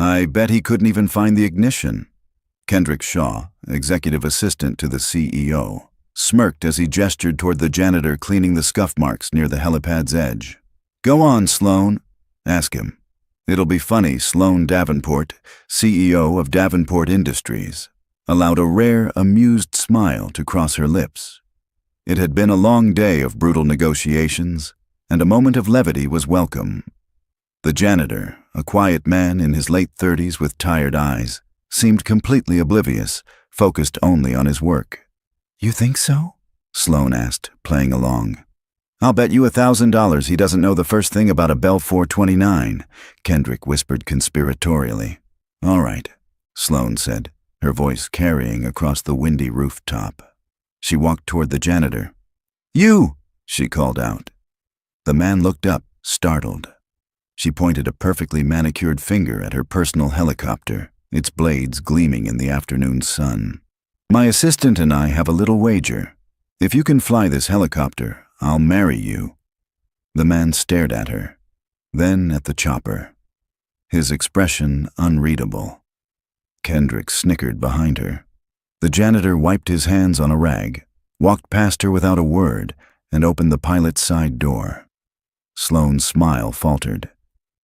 I bet he couldn't even find the ignition. Kendrick Shaw, executive assistant to the CEO, smirked as he gestured toward the janitor cleaning the scuff marks near the helipad's edge. Go on, Sloan. Ask him. It'll be funny. Sloan Davenport, CEO of Davenport Industries, allowed a rare, amused smile to cross her lips. It had been a long day of brutal negotiations, and a moment of levity was welcome. The janitor, a quiet man in his late 30s with tired eyes, seemed completely oblivious, focused only on his work. You think so? Sloan asked, playing along. I'll bet you $1,000 he doesn't know the first thing about a Bell 429, Kendrick whispered conspiratorially. All right, Sloan said, her voice carrying across the windy rooftop. She walked toward the janitor. You! She called out. The man looked up, startled. She pointed a perfectly manicured finger at her personal helicopter, its blades gleaming in the afternoon sun. My assistant and I have a little wager. If you can fly this helicopter, I'll marry you. The man stared at her, then at the chopper, his expression unreadable. Kendrick snickered behind her. The janitor wiped his hands on a rag, walked past her without a word, and opened the pilot's side door. Sloan's smile faltered.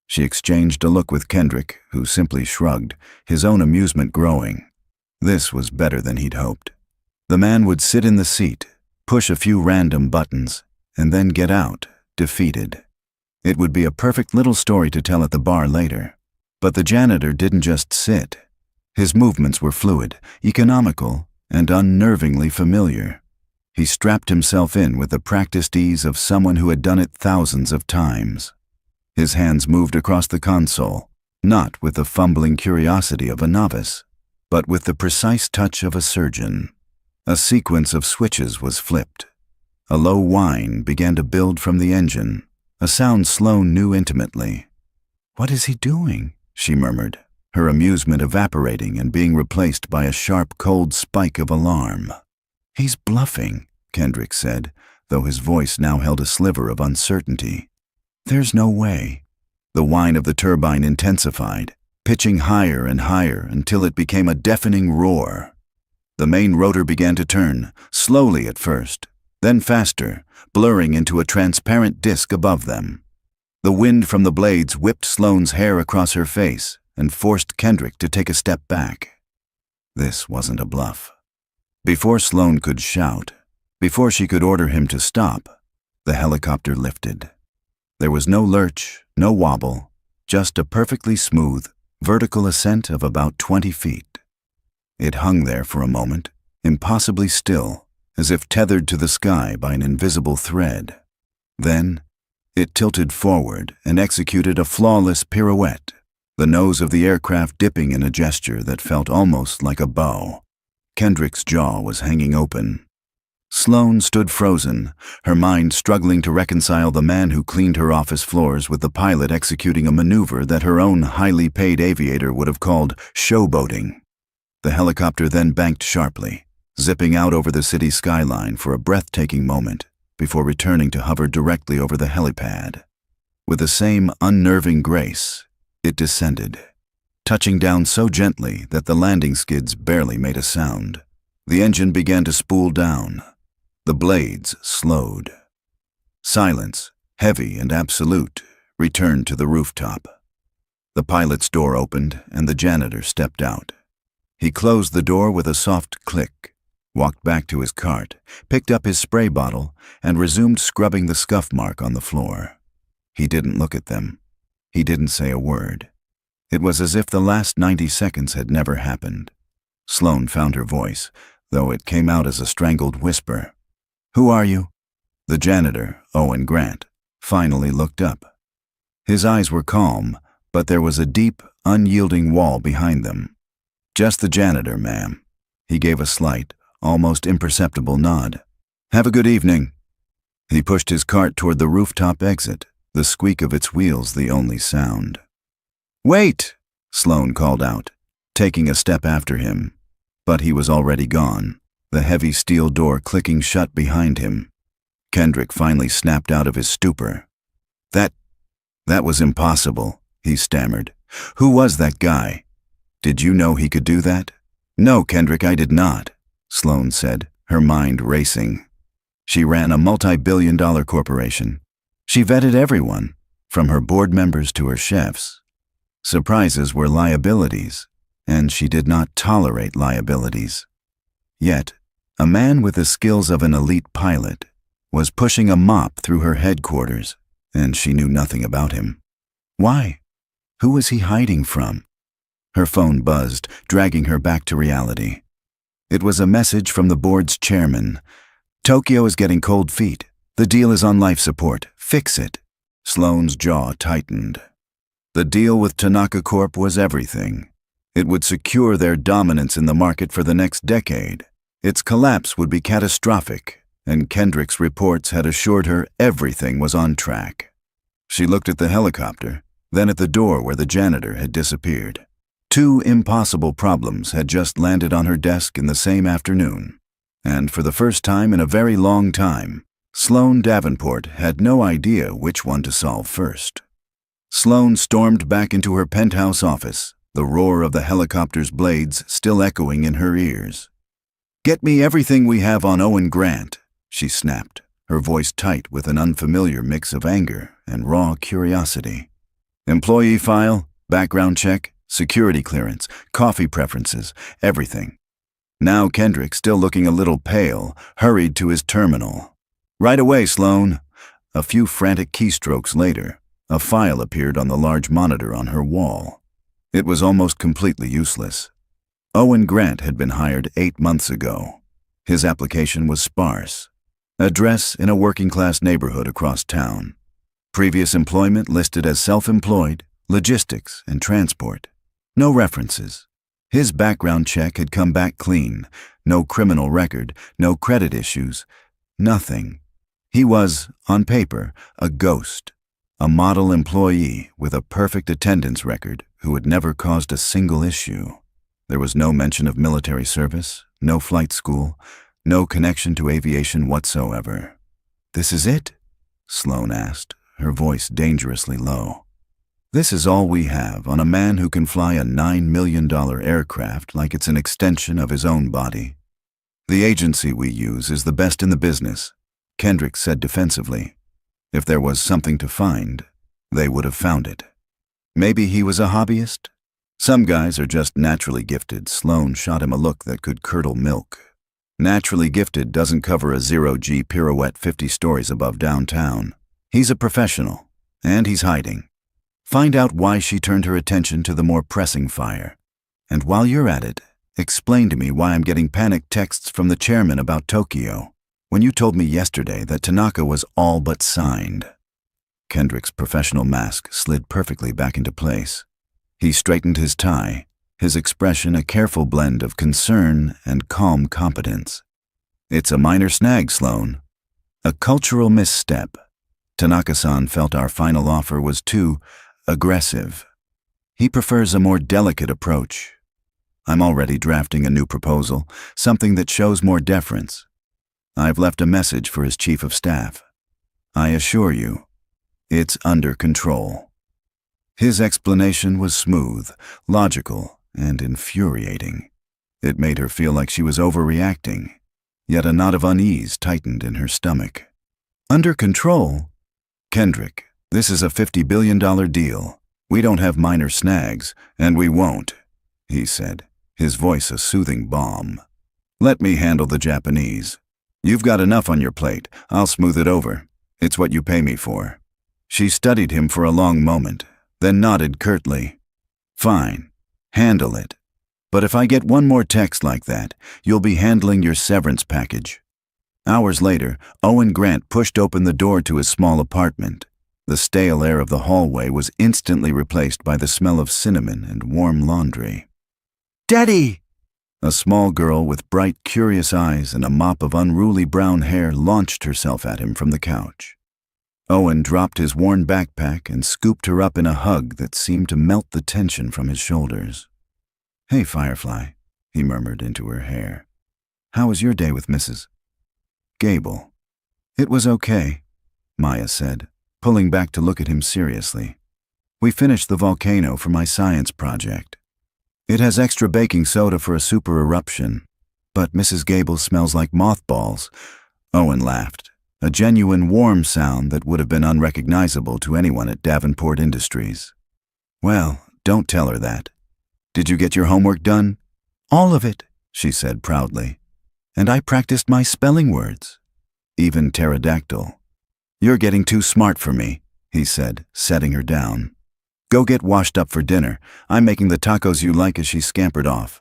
She exchanged a look with Kendrick, who simply shrugged, his own amusement growing. This was better than he'd hoped. The man would sit in the seat, push a few random buttons, and then get out, defeated. It would be a perfect little story to tell at the bar later. But the janitor didn't just sit. His movements were fluid, economical, and unnervingly familiar. He strapped himself in with the practiced ease of someone who had done it thousands of times. His hands moved across the console, not with the fumbling curiosity of a novice, but with the precise touch of a surgeon. A sequence of switches was flipped. A low whine began to build from the engine, a sound Sloan knew intimately. What is he doing? She murmured, her amusement evaporating and being replaced by a sharp, cold spike of alarm. He's bluffing, Kendrick said, though his voice now held a sliver of uncertainty. There's no way. The whine of the turbine intensified, pitching higher and higher until it became a deafening roar. The main rotor began to turn, slowly at first, then faster, blurring into a transparent disk above them. The wind from the blades whipped Sloan's hair across her face and forced Kendrick to take a step back. This wasn't a bluff. Before Sloan could shout, before she could order him to stop, the helicopter lifted. There was no lurch, no wobble, just a perfectly smooth, vertical ascent of about 20 feet. It hung there for a moment, impossibly still, as if tethered to the sky by an invisible thread. Then, it tilted forward and executed a flawless pirouette, the nose of the aircraft dipping in a gesture that felt almost like a bow. Kendrick's jaw was hanging open. Sloan stood frozen, her mind struggling to reconcile the man who cleaned her office floors with the pilot executing a maneuver that her own highly paid aviator would have called showboating. The helicopter then banked sharply, zipping out over the city skyline for a breathtaking moment before returning to hover directly over the helipad. With the same unnerving grace, it descended, touching down so gently that the landing skids barely made a sound. The engine began to spool down. The blades slowed. Silence, heavy and absolute, returned to the rooftop. The pilot's door opened and the janitor stepped out. He closed the door with a soft click, walked back to his cart, picked up his spray bottle, and resumed scrubbing the scuff mark on the floor. He didn't look at them. He didn't say a word. It was as if the last 90 seconds had never happened. Sloan found her voice, though it came out as a strangled whisper. Who are you? The janitor, Owen Grant, finally looked up. His eyes were calm, but there was a deep, unyielding wall behind them. Just the janitor, ma'am. He gave a slight, almost imperceptible nod. Have a good evening. He pushed his cart toward the rooftop exit, the squeak of its wheels the only sound. Wait! Sloan called out, taking a step after him. But he was already gone, the heavy steel door clicking shut behind him. Kendrick finally snapped out of his stupor. That was impossible, he stammered, Who was that guy? Did you know he could do that? No, Kendrick, I did not, Sloane said, her mind racing. She ran a multi-billion-dollar corporation. She vetted everyone, from her board members to her chefs. Surprises were liabilities, and she did not tolerate liabilities. Yet, a man with the skills of an elite pilot was pushing a mop through her headquarters, and she knew nothing about him. Why? Who was he hiding from? Her phone buzzed, dragging her back to reality. It was a message from the board's chairman. Tokyo is getting cold feet. The deal is on life support. Fix it. Sloane's jaw tightened. The deal with Tanaka Corp was everything. It would secure their dominance in the market for the next decade. Its collapse would be catastrophic, and Kendrick's reports had assured her everything was on track. She looked at the helicopter, then at the door where the janitor had disappeared. Two impossible problems had just landed on her desk in the same afternoon, and for the first time in a very long time, Sloane Davenport had no idea which one to solve first. Sloane stormed back into her penthouse office, the roar of the helicopter's blades still echoing in her ears. "Get me everything we have on Owen Grant," she snapped, her voice tight with an unfamiliar mix of anger and raw curiosity. "Employee file, background check, security clearance, coffee preferences, everything." Now Kendrick, still looking a little pale, hurried to his terminal. "Right away, Sloane." A few frantic keystrokes later, a file appeared on the large monitor on her wall. It was almost completely useless. Owen Grant had been hired 8 months ago. His application was sparse. Address in a working-class neighborhood across town. Previous employment listed as self-employed, logistics, and transport. No references. His background check had come back clean. No criminal record, no credit issues, nothing. He was, on paper, a ghost. A model employee with a perfect attendance record who had never caused a single issue. There was no mention of military service, no flight school, no connection to aviation whatsoever. "This is it?" Sloane asked, her voice dangerously low. "This is all we have on a man who can fly a $9 million aircraft like it's an extension of his own body." "The agency we use is the best in the business," Kendrick said defensively. If there was something to find, they would have found it. Maybe he was a hobbyist? Some guys are just naturally gifted. Sloane shot him a look that could curdle milk. Naturally gifted doesn't cover a 0G pirouette 50 stories above downtown. He's a professional, and he's hiding. Find out why she turned her attention to the more pressing fire. And while you're at it, explain to me why I'm getting panicked texts from the chairman about Tokyo, when you told me yesterday that Tanaka was all but signed. Kendrick's professional mask slid perfectly back into place. He straightened his tie, his expression a careful blend of concern and calm competence. "It's a minor snag, Sloane. A cultural misstep. Tanaka-san felt our final offer was too aggressive. He prefers a more delicate approach. I'm already drafting a new proposal, something that shows more deference. I've left a message for his chief of staff. I assure you, it's under control." His explanation was smooth, logical, and infuriating. It made her feel like she was overreacting, yet a knot of unease tightened in her stomach. "Under control? Kendrick, this is a $50 billion deal. We don't have minor snags, and we won't," he said, his voice a soothing balm. "Let me handle the Japanese. You've got enough on your plate. I'll smooth it over. It's what you pay me for." She studied him for a long moment, then nodded curtly. "Fine. Handle it. But if I get one more text like that, you'll be handling your severance package." Hours later, Owen Grant pushed open the door to his small apartment. The stale air of the hallway was instantly replaced by the smell of cinnamon and warm laundry. "Daddy!" A small girl with bright, curious eyes and a mop of unruly brown hair launched herself at him from the couch. Owen dropped his worn backpack and scooped her up in a hug that seemed to melt the tension from his shoulders. "Hey, Firefly," he murmured into her hair. "How was your day with Mrs. Gable?" "It was okay," Maya said, pulling back to look at him seriously. We finished the volcano for my science project. It has extra baking soda for a super eruption, but Mrs. Gable smells like mothballs. Owen laughed, a genuine warm sound that would have been unrecognizable to anyone at Davenport Industries. Well, don't tell her that. Did you get your homework done? All of it, she said proudly. And I practiced my spelling words. Even pterodactyl. You're getting too smart for me, he said, setting her down. Go get washed up for dinner. I'm making the tacos you like. As she scampered off,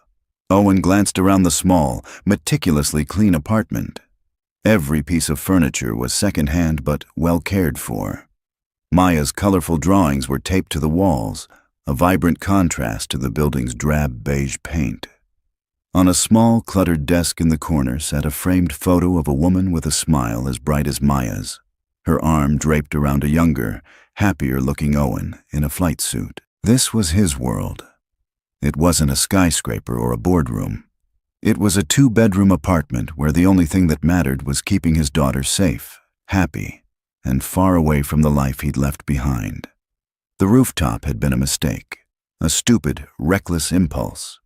Owen glanced around the small, meticulously clean apartment. Every piece of furniture was second-hand but well cared for. Maya's colorful drawings were taped to the walls, a vibrant contrast to the building's drab beige paint. On a small, cluttered desk in the corner sat a framed photo of a woman with a smile as bright as Maya's, her arm draped around a younger, happier-looking Owen in a flight suit. This was his world. It wasn't a skyscraper or a boardroom. It was a two-bedroom apartment where the only thing that mattered was keeping his daughter safe, happy, and far away from the life he'd left behind. The rooftop had been a mistake, a stupid, reckless impulse.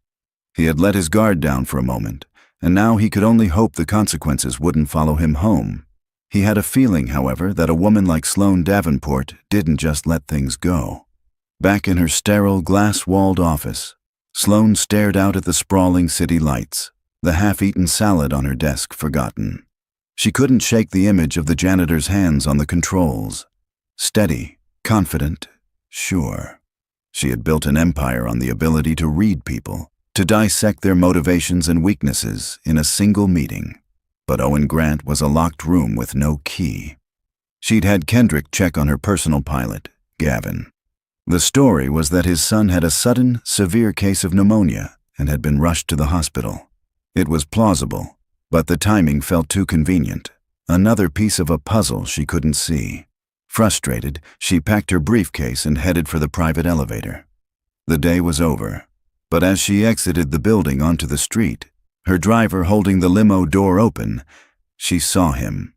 He had let his guard down for a moment, and now he could only hope the consequences wouldn't follow him home. He had a feeling, however, that a woman like Sloane Davenport didn't just let things go. Back in her sterile, glass-walled office, Sloane stared out at the sprawling city lights, the half-eaten salad on her desk forgotten. She couldn't shake the image of the janitor's hands on the controls. Steady, confident, sure. She had built an empire on the ability to read people, to dissect their motivations and weaknesses in a single meeting. But Owen Grant was a locked room with no key. She'd had Kendrick check on her personal pilot, Gavin. The story was that his son had a sudden, severe case of pneumonia and had been rushed to the hospital. It was plausible, but the timing felt too convenient. Another piece of a puzzle she couldn't see. Frustrated, she packed her briefcase and headed for the private elevator. The day was over, but as she exited the building onto the street, her driver holding the limo door open, she saw him.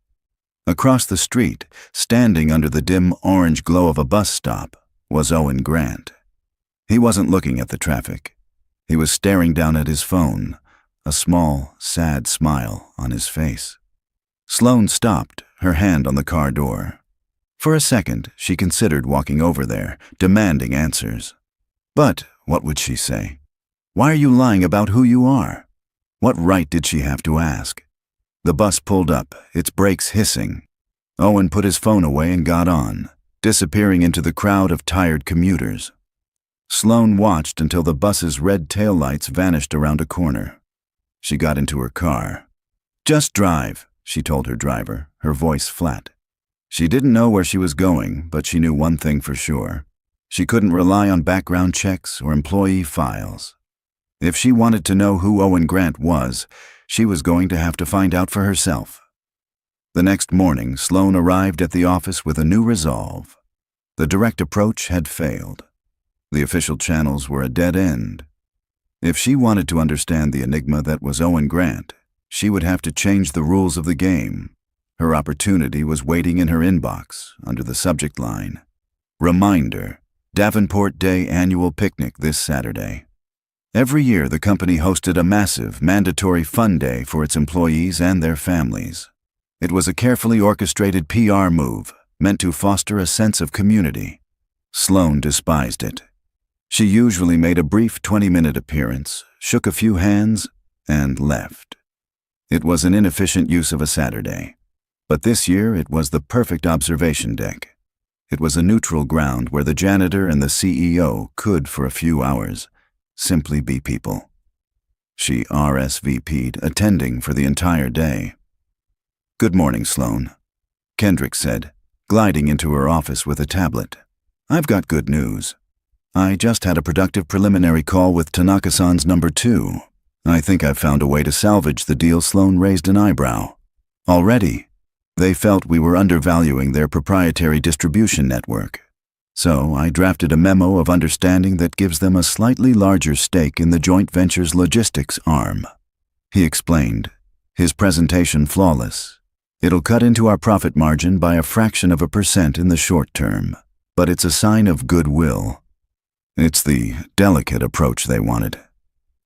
Across the street, standing under the dim orange glow of a bus stop, was Owen Grant. He wasn't looking at the traffic. He was staring down at his phone, a small, sad smile on his face. Sloane stopped, her hand on the car door. For a second, she considered walking over there, demanding answers. But what would she say? Why are you lying about who you are? What right did she have to ask? The bus pulled up, its brakes hissing. Owen put his phone away and got on, disappearing into the crowd of tired commuters. Sloane watched until the bus's red taillights vanished around a corner. She got into her car. "Just drive," she told her driver, her voice flat. She didn't know where she was going, but she knew one thing for sure. She couldn't rely on background checks or employee files. If she wanted to know who Owen Grant was, she was going to have to find out for herself. The next morning, Sloane arrived at the office with a new resolve. The direct approach had failed. The official channels were a dead end. If she wanted to understand the enigma that was Owen Grant, she would have to change the rules of the game. Her opportunity was waiting in her inbox under the subject line. Reminder: Davenport Day Annual Picnic this Saturday. Every year, the company hosted a massive, mandatory fun day for its employees and their families. It was a carefully orchestrated PR move, meant to foster a sense of community. Sloane despised it. She usually made a brief 20-minute appearance, shook a few hands, and left. It was an inefficient use of a Saturday. But this year, it was the perfect observation deck. It was a neutral ground where the janitor and the CEO could, for a few hours, simply be people. She RSVP'd attending for the entire day. "Good morning, Sloane," Kendrick said, gliding into her office with a tablet. "I've got good news. I just had a productive preliminary call with Tanaka-san's number 2. I think I've found a way to salvage the deal." Sloane raised an eyebrow. "Already?" "They felt we were undervaluing their proprietary distribution network. So I drafted a memo of understanding that gives them a slightly larger stake in the joint venture's logistics arm." He explained, his presentation flawless. "It'll cut into our profit margin by a fraction of a % in the short term. but it's a sign of goodwill. It's the delicate approach they wanted.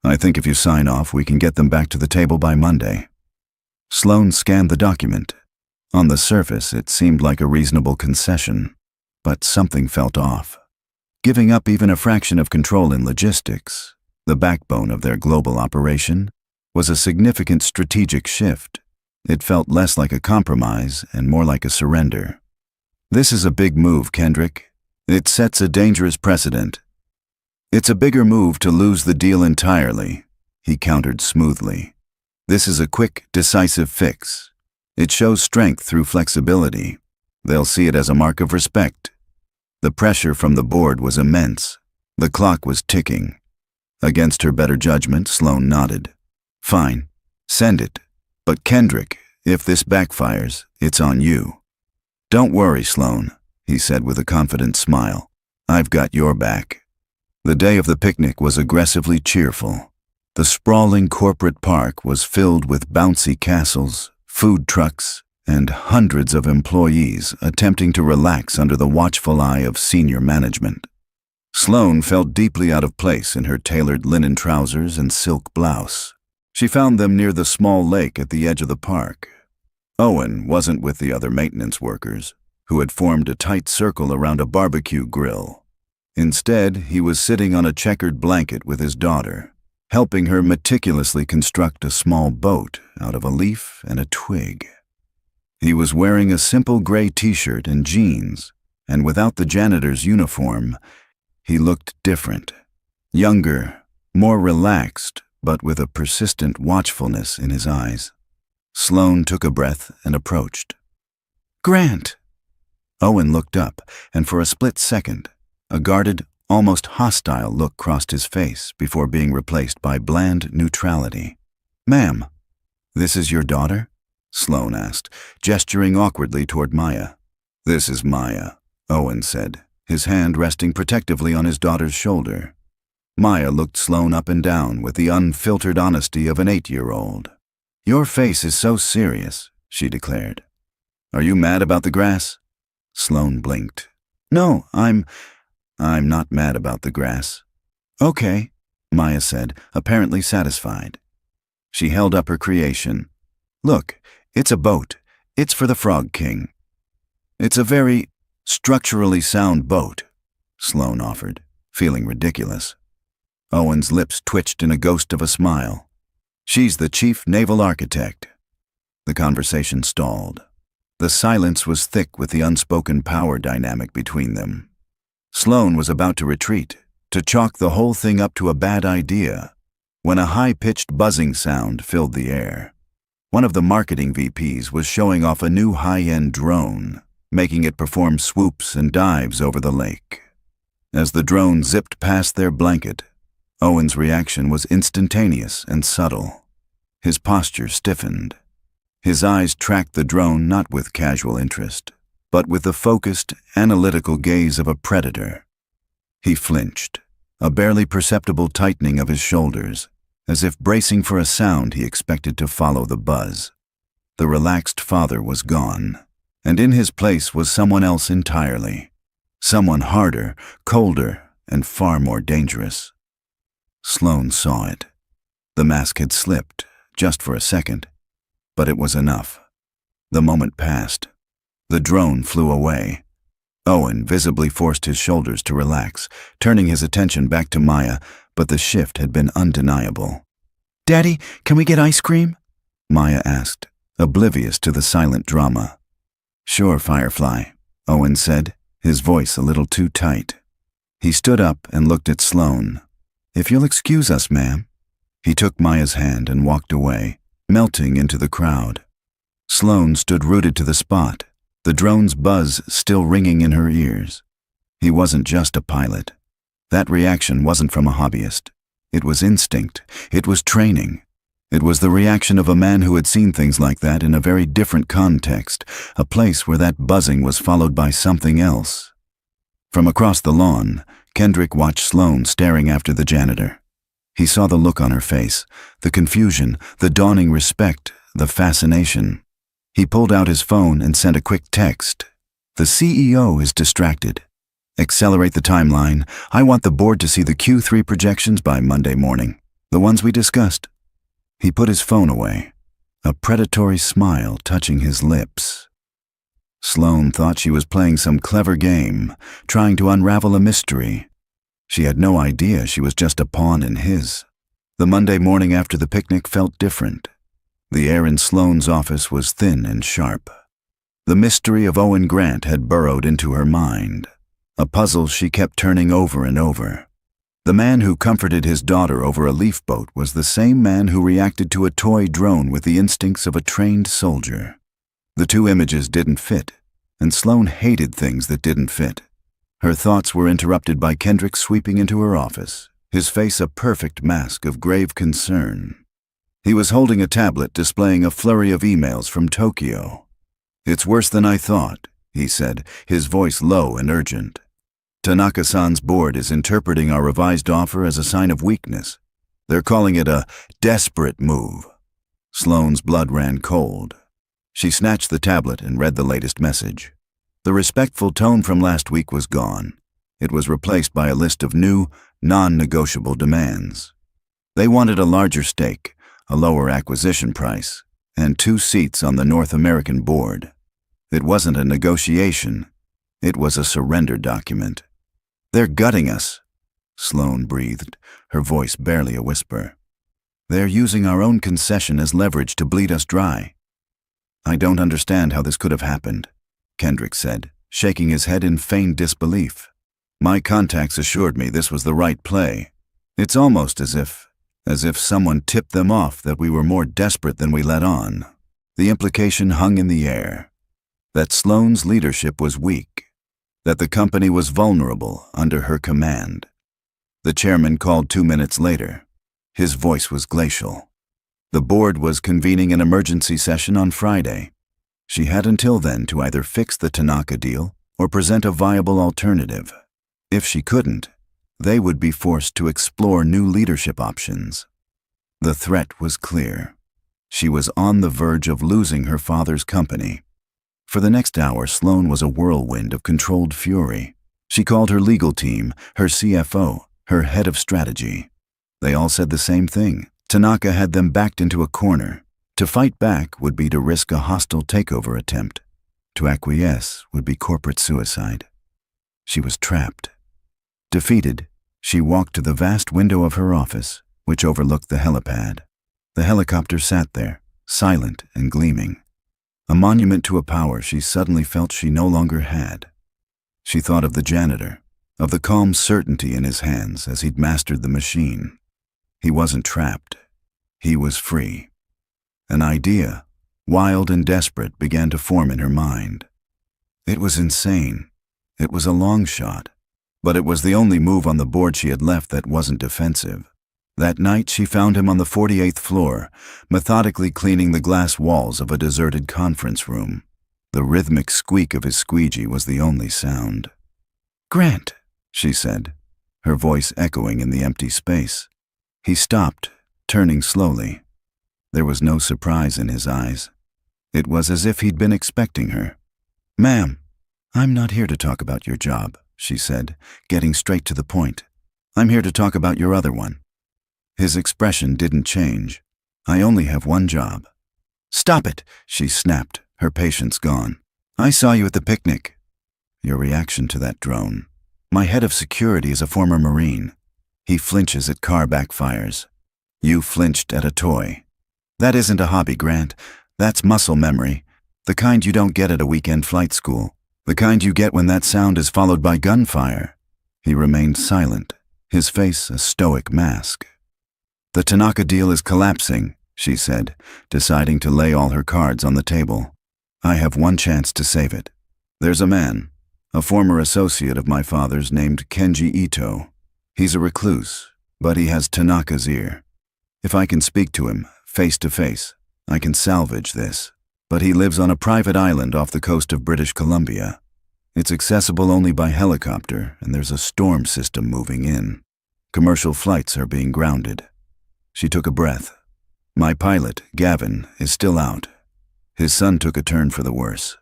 I think if you sign off, we can get them back to the table by Monday." Sloan scanned the document. On the surface, it seemed like a reasonable concession, but something felt off. Giving up even a fraction of control in logistics, the backbone of their global operation, was a significant strategic shift. It felt less like a compromise and more like a surrender. "This is a big move, Kendrick. It sets a dangerous precedent." "It's a bigger move to lose the deal entirely," he countered smoothly. "This is a quick, decisive fix. It shows strength through flexibility. They'll see it as a mark of respect." The pressure from the board was immense. The clock was ticking. Against her better judgment, Sloan nodded. "Fine. Send it. But Kendrick, if this backfires, it's on you." "Don't worry, Sloan," he said with a confident smile. "I've got your back." The day of the picnic was aggressively cheerful. The sprawling corporate park was filled with bouncy castles, food trucks, and hundreds of employees attempting to relax under the watchful eye of senior management. Sloan felt deeply out of place in her tailored linen trousers and silk blouse. She found them near the small lake at the edge of the park. Owen wasn't with the other maintenance workers, who had formed a tight circle around a barbecue grill. Instead, he was sitting on a checkered blanket with his daughter, helping her meticulously construct a small boat out of a leaf and a twig. He was wearing a simple gray t-shirt and jeans, and without the janitor's uniform, he looked different. Younger, more relaxed, but with a persistent watchfulness in his eyes. Sloan took a breath and approached. "Grant!" Owen looked up, and for a split second, a guarded, almost hostile look crossed his face before being replaced by bland neutrality. "Ma'am, this is your daughter?" Sloan asked, gesturing awkwardly toward Maya. "This is Maya," Owen said, his hand resting protectively on his daughter's shoulder. Maya looked Sloan up and down with the unfiltered honesty of an 8-year-old. "Your face is so serious," she declared. "Are you mad about the grass?" Sloan blinked. "No, I'm not mad about the grass." "Okay," Maya said, apparently satisfied. She held up her creation. "Look, it's a boat. It's for the Frog King." "It's a very structurally sound boat," Sloan offered, feeling ridiculous. Owen's lips twitched in a ghost of a smile. "She's the chief naval architect." The conversation stalled. The silence was thick with the unspoken power dynamic between them. Sloan was about to retreat, to chalk the whole thing up to a bad idea, when a high-pitched buzzing sound filled the air. One of the marketing VPs was showing off a new high-end drone, making it perform swoops and dives over the lake. As the drone zipped past their blanket, Owen's reaction was instantaneous and subtle. His posture stiffened. His eyes tracked the drone not with casual interest, but with the focused, analytical gaze of a predator. He flinched, a barely perceptible tightening of his shoulders, as if bracing for a sound he expected to follow the buzz. The relaxed father was gone, and in his place was someone else entirely. Someone harder, colder, and far more dangerous. Sloan saw it. The mask had slipped, just for a second, but it was enough. The moment passed. The drone flew away. Owen visibly forced his shoulders to relax, turning his attention back to Maya, but the shift had been undeniable. "Daddy, can we get ice cream?" Maya asked, oblivious to the silent drama. "Sure, Firefly," Owen said, his voice a little too tight. He stood up and looked at Sloan. "If you'll excuse us, ma'am." He took Maya's hand and walked away, melting into the crowd. Sloan stood rooted to the spot, the drone's buzz still ringing in her ears. He wasn't just a pilot. That reaction wasn't from a hobbyist. It was instinct. It was training. It was the reaction of a man who had seen things like that in a very different context, a place where that buzzing was followed by something else. From across the lawn, Kendrick watched Sloan staring after the janitor. He saw the look on her face, the confusion, the dawning respect, the fascination. He pulled out his phone and sent a quick text. "The CEO is distracted. Accelerate the timeline. I want the board to see the Q3 projections by Monday morning. The ones we discussed. He put his phone away, a predatory smile touching his lips. Sloane thought she was playing some clever game, trying to unravel a mystery. She had no idea she was just a pawn in his. The Monday morning after the picnic felt different. The air in Sloane's office was thin and sharp. The mystery of Owen Grant had burrowed into her mind, a puzzle she kept turning over and over. The man who comforted his daughter over a leaf boat was the same man who reacted to a toy drone with the instincts of a trained soldier. The two images didn't fit, and Sloane hated things that didn't fit. Her thoughts were interrupted by Kendrick sweeping into her office, his face a perfect mask of grave concern. He was holding a tablet displaying a flurry of emails from Tokyo. "It's worse than I thought," he said, his voice low and urgent. "Tanaka-san's board is interpreting our revised offer as a sign of weakness. They're calling it a desperate move." Sloane's blood ran cold. She snatched the tablet and read the latest message. The respectful tone from last week was gone. It was replaced by a list of new, non-negotiable demands. They wanted a larger stake, a lower acquisition price, and 2 seats on the North American board. It wasn't a negotiation. It was a surrender document. "They're gutting us," Sloane breathed, her voice barely a whisper. "They're using our own concession as leverage to bleed us dry." "I don't understand how this could have happened," Kendrick said, shaking his head in feigned disbelief. "My contacts assured me this was the right play. It's almost as if someone tipped them off that we were more desperate than we let on." The implication hung in the air. That Sloane's leadership was weak. That the company was vulnerable under her command. The chairman called 2 minutes later. His voice was glacial. The board was convening an emergency session on Friday. She had until then to either fix the Tanaka deal or present a viable alternative. If she couldn't, they would be forced to explore new leadership options. The threat was clear. She was on the verge of losing her father's company. For the next hour, Sloane was a whirlwind of controlled fury. She called her legal team, her CFO, her head of strategy. They all said the same thing. Tanaka had them backed into a corner. To fight back would be to risk a hostile takeover attempt. To acquiesce would be corporate suicide. She was trapped. Defeated, she walked to the vast window of her office, which overlooked the helipad. The helicopter sat there, silent and gleaming. A monument to a power she suddenly felt she no longer had. She thought of the janitor, of the calm certainty in his hands as he'd mastered the machine. He wasn't trapped. He was free. An idea, wild and desperate, began to form in her mind. It was insane. It was a long shot. But it was the only move on the board she had left that wasn't defensive. That night she found him on the 48th floor, methodically cleaning the glass walls of a deserted conference room. The rhythmic squeak of his squeegee was the only sound. "Grant," she said, her voice echoing in the empty space. He stopped, turning slowly. There was no surprise in his eyes. It was as if he'd been expecting her. "Ma'am, I'm not here to talk about your job," she said, getting straight to the point. "I'm here to talk about your other one." His expression didn't change. "I only have one job." "Stop it," she snapped, her patience gone. "I saw you at the picnic." "Your reaction to that drone. My head of security is a former Marine. He flinches at car backfires. You flinched at a toy. That isn't a hobby, Grant. That's muscle memory. The kind you don't get at a weekend flight school. The kind you get when that sound is followed by gunfire." He remained silent, his face a stoic mask. "The Tanaka deal is collapsing," she said, deciding to lay all her cards on the table. "I have one chance to save it. There's a man, a former associate of my father's named Kenji Ito. He's a recluse, but he has Tanaka's ear. If I can speak to him, face to face, I can salvage this. But he lives on a private island off the coast of British Columbia. It's accessible only by helicopter, and there's a storm system moving in. Commercial flights are being grounded." She took a breath. "My pilot, Gavin, is still out. His son took a turn for the worse.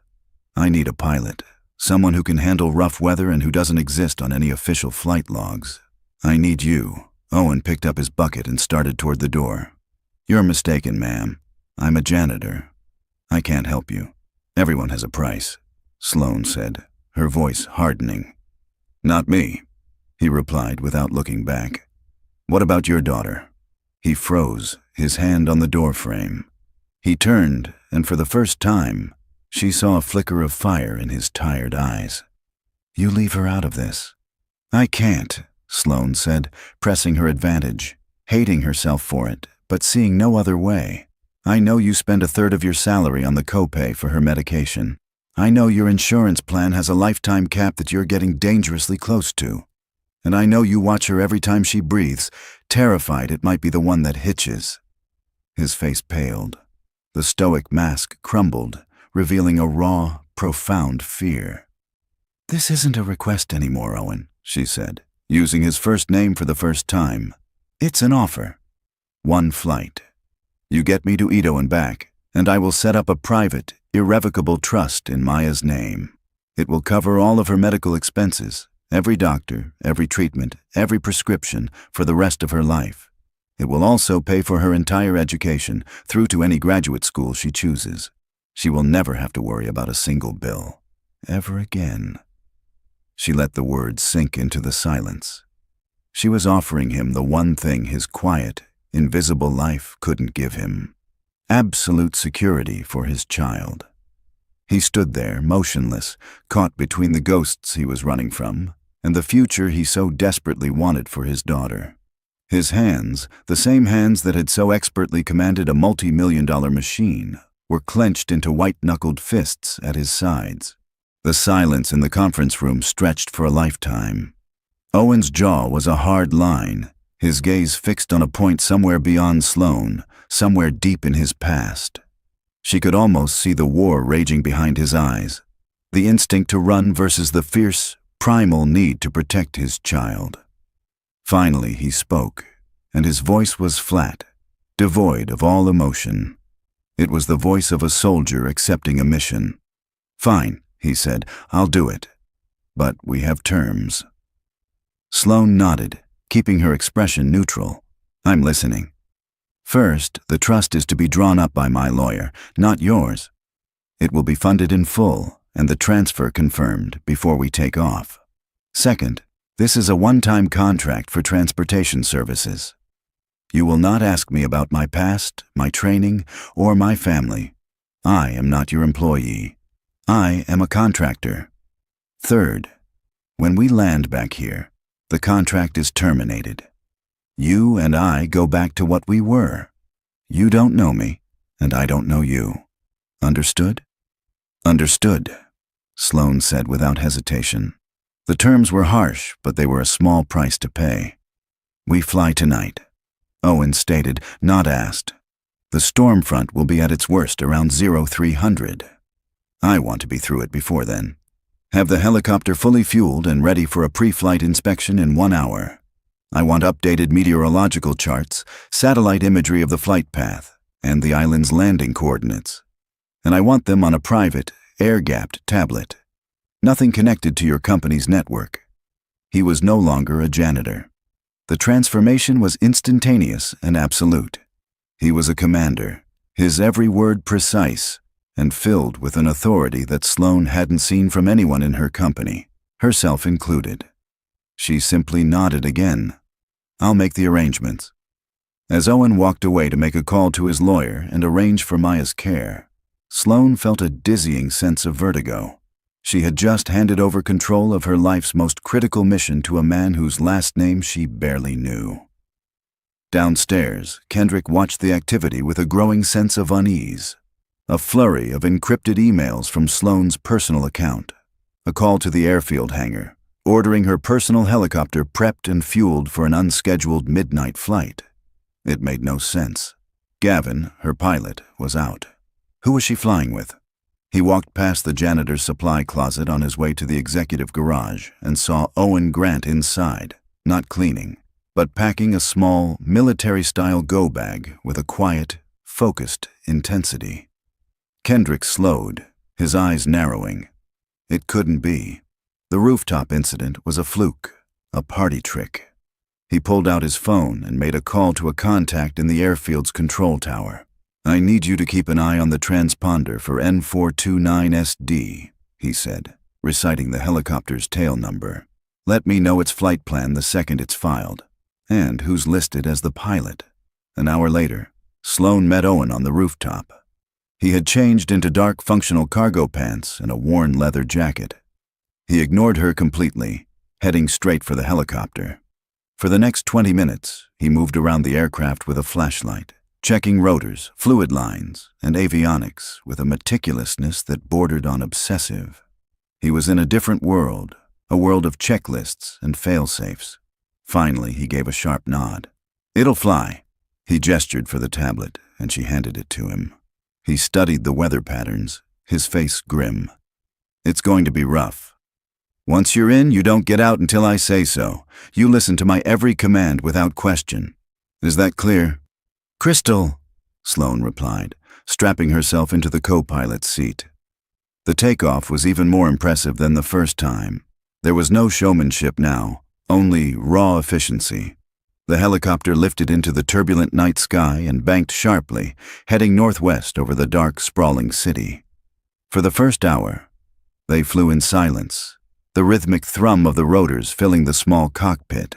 I need a pilot, Someone who can handle rough weather and who doesn't exist on any official flight logs. I need you. Owen picked up his bucket and started toward the door. You're mistaken, ma'am. I'm a janitor. I can't help you. Everyone has a price, Sloane said, her voice hardening. Not me, he replied without looking back. What about your daughter? He froze, his hand on the door frame. He turned, and for the first time, she saw a flicker of fire in his tired eyes. You leave her out of this. I can't, Sloane said, pressing her advantage, hating herself for it, but seeing no other way. I know you spend a third of your salary on the copay for her medication. I know your insurance plan has a lifetime cap that you're getting dangerously close to. And I know you watch her every time she breathes, terrified it might be the one that hitches. His face paled. The stoic mask crumbled, revealing a raw, profound fear. This isn't a request anymore, Owen, she said, using his first name for the first time. It's an offer. One flight. You get me to Edo and back, and I will set up a private, irrevocable trust in Maya's name. It will cover all of her medical expenses, every doctor, every treatment, every prescription, for the rest of her life. It will also pay for her entire education, through to any graduate school she chooses. She will never have to worry about a single bill. Ever again. She let the words sink into the silence. She was offering him the one thing his quiet, invisible life couldn't give him. Absolute security for his child. He stood there, motionless, caught between the ghosts he was running from and the future he so desperately wanted for his daughter. His hands, the same hands that had so expertly commanded a multi-million-dollar machine, were clenched into white-knuckled fists at his sides. The silence in the conference room stretched for a lifetime. Owen's jaw was a hard line, his gaze fixed on a point somewhere beyond Sloane, somewhere deep in his past. She could almost see the war raging behind his eyes, the instinct to run versus the fierce, primal need to protect his child. Finally he spoke, and his voice was flat, devoid of all emotion. It was the voice of a soldier accepting a mission. Fine, he said, I'll do it. But we have terms. Sloane nodded, keeping her expression neutral. I'm listening. First, the trust is to be drawn up by my lawyer, not yours. It will be funded in full, and the transfer confirmed before we take off. Second, this is a one-time contract for transportation services. You will not ask me about my past, my training, or my family. I am not your employee. I am a contractor. Third, when we land back here, the contract is terminated. You and I go back to what we were. You don't know me, and I don't know you. Understood? Understood, Sloane said without hesitation. The terms were harsh, but they were a small price to pay. We fly tonight, Owen stated, not asked. The storm front will be at its worst around 0300. I want to be through it before then. Have the helicopter fully fueled and ready for a pre-flight inspection in 1 hour. I want updated meteorological charts, satellite imagery of the flight path, and the island's landing coordinates. And I want them on a private, air-gapped tablet. Nothing connected to your company's network. He was no longer a janitor. The transformation was instantaneous and absolute. He was a commander, his every word precise, and filled with an authority that Sloane hadn't seen from anyone in her company, herself included. She simply nodded again. I'll make the arrangements. As Owen walked away to make a call to his lawyer and arrange for Maya's care, Sloane felt a dizzying sense of vertigo. She had just handed over control of her life's most critical mission to a man whose last name she barely knew. Downstairs, Kendrick watched the activity with a growing sense of unease. A flurry of encrypted emails from Sloane's personal account. A call to the airfield hangar, ordering her personal helicopter prepped and fueled for an unscheduled midnight flight. It made no sense. Gavin, her pilot, was out. Who was she flying with? He walked past the janitor's supply closet on his way to the executive garage and saw Owen Grant inside, not cleaning, but packing a small, military-style go-bag with a quiet, focused intensity. Kendrick slowed, his eyes narrowing. It couldn't be. The rooftop incident was a fluke, a party trick. He pulled out his phone and made a call to a contact in the airfield's control tower. "I need you to keep an eye on the transponder for N429SD, he said, reciting the helicopter's tail number. "Let me know its flight plan the second it's filed, and who's listed as the pilot." An hour later, Sloan met Owen on the rooftop. He had changed into dark functional cargo pants and a worn leather jacket. He ignored her completely, heading straight for the helicopter. For the next 20 minutes, he moved around the aircraft with a flashlight, checking rotors, fluid lines, and avionics with a meticulousness that bordered on obsessive. He was in a different world, a world of checklists and fail-safes. Finally, he gave a sharp nod. "It'll fly." He gestured for the tablet, and she handed it to him. He studied the weather patterns, his face grim. "It's going to be rough. Once you're in, you don't get out until I say so. You listen to my every command without question. Is that clear?" "Crystal," Sloan replied, strapping herself into the co-pilot's seat. The takeoff was even more impressive than the first time. There was no showmanship now, only raw efficiency. The helicopter lifted into the turbulent night sky and banked sharply, heading northwest over the dark, sprawling city. For the first hour, they flew in silence, the rhythmic thrum of the rotors filling the small cockpit.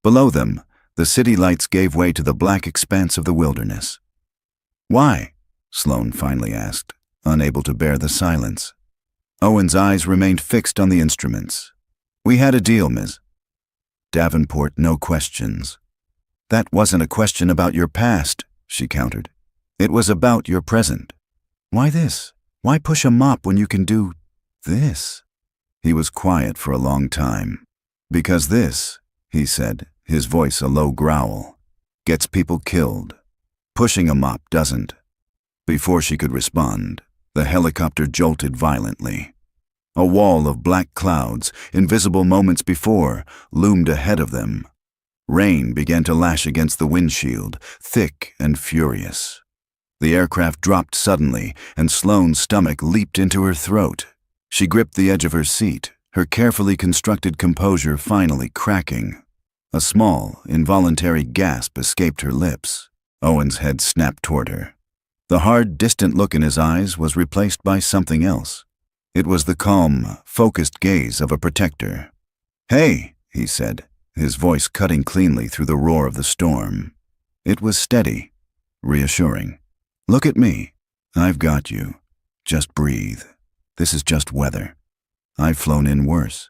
Below them, the city lights gave way to the black expanse of the wilderness. "Why?" Sloan finally asked, unable to bear the silence. Owen's eyes remained fixed on the instruments. "We had a deal, Ms. Davenport, no questions." "That wasn't a question about your past," she countered. "It was about your present. Why this? Why push a mop when you can do this?" He was quiet for a long time. "Because this," he said, his voice a low growl, "gets people killed. Pushing a mop doesn't." Before she could respond, the helicopter jolted violently. A wall of black clouds, invisible moments before, loomed ahead of them. Rain began to lash against the windshield, thick and furious. The aircraft dropped suddenly, and Sloane's stomach leaped into her throat. She gripped the edge of her seat, her carefully constructed composure finally cracking. A small, involuntary gasp escaped her lips. Owen's head snapped toward her. The hard, distant look in his eyes was replaced by something else. It was the calm, focused gaze of a protector. "Hey," he said, his voice cutting cleanly through the roar of the storm. It was steady, reassuring. "Look at me. I've got you. Just breathe. This is just weather. I've flown in worse."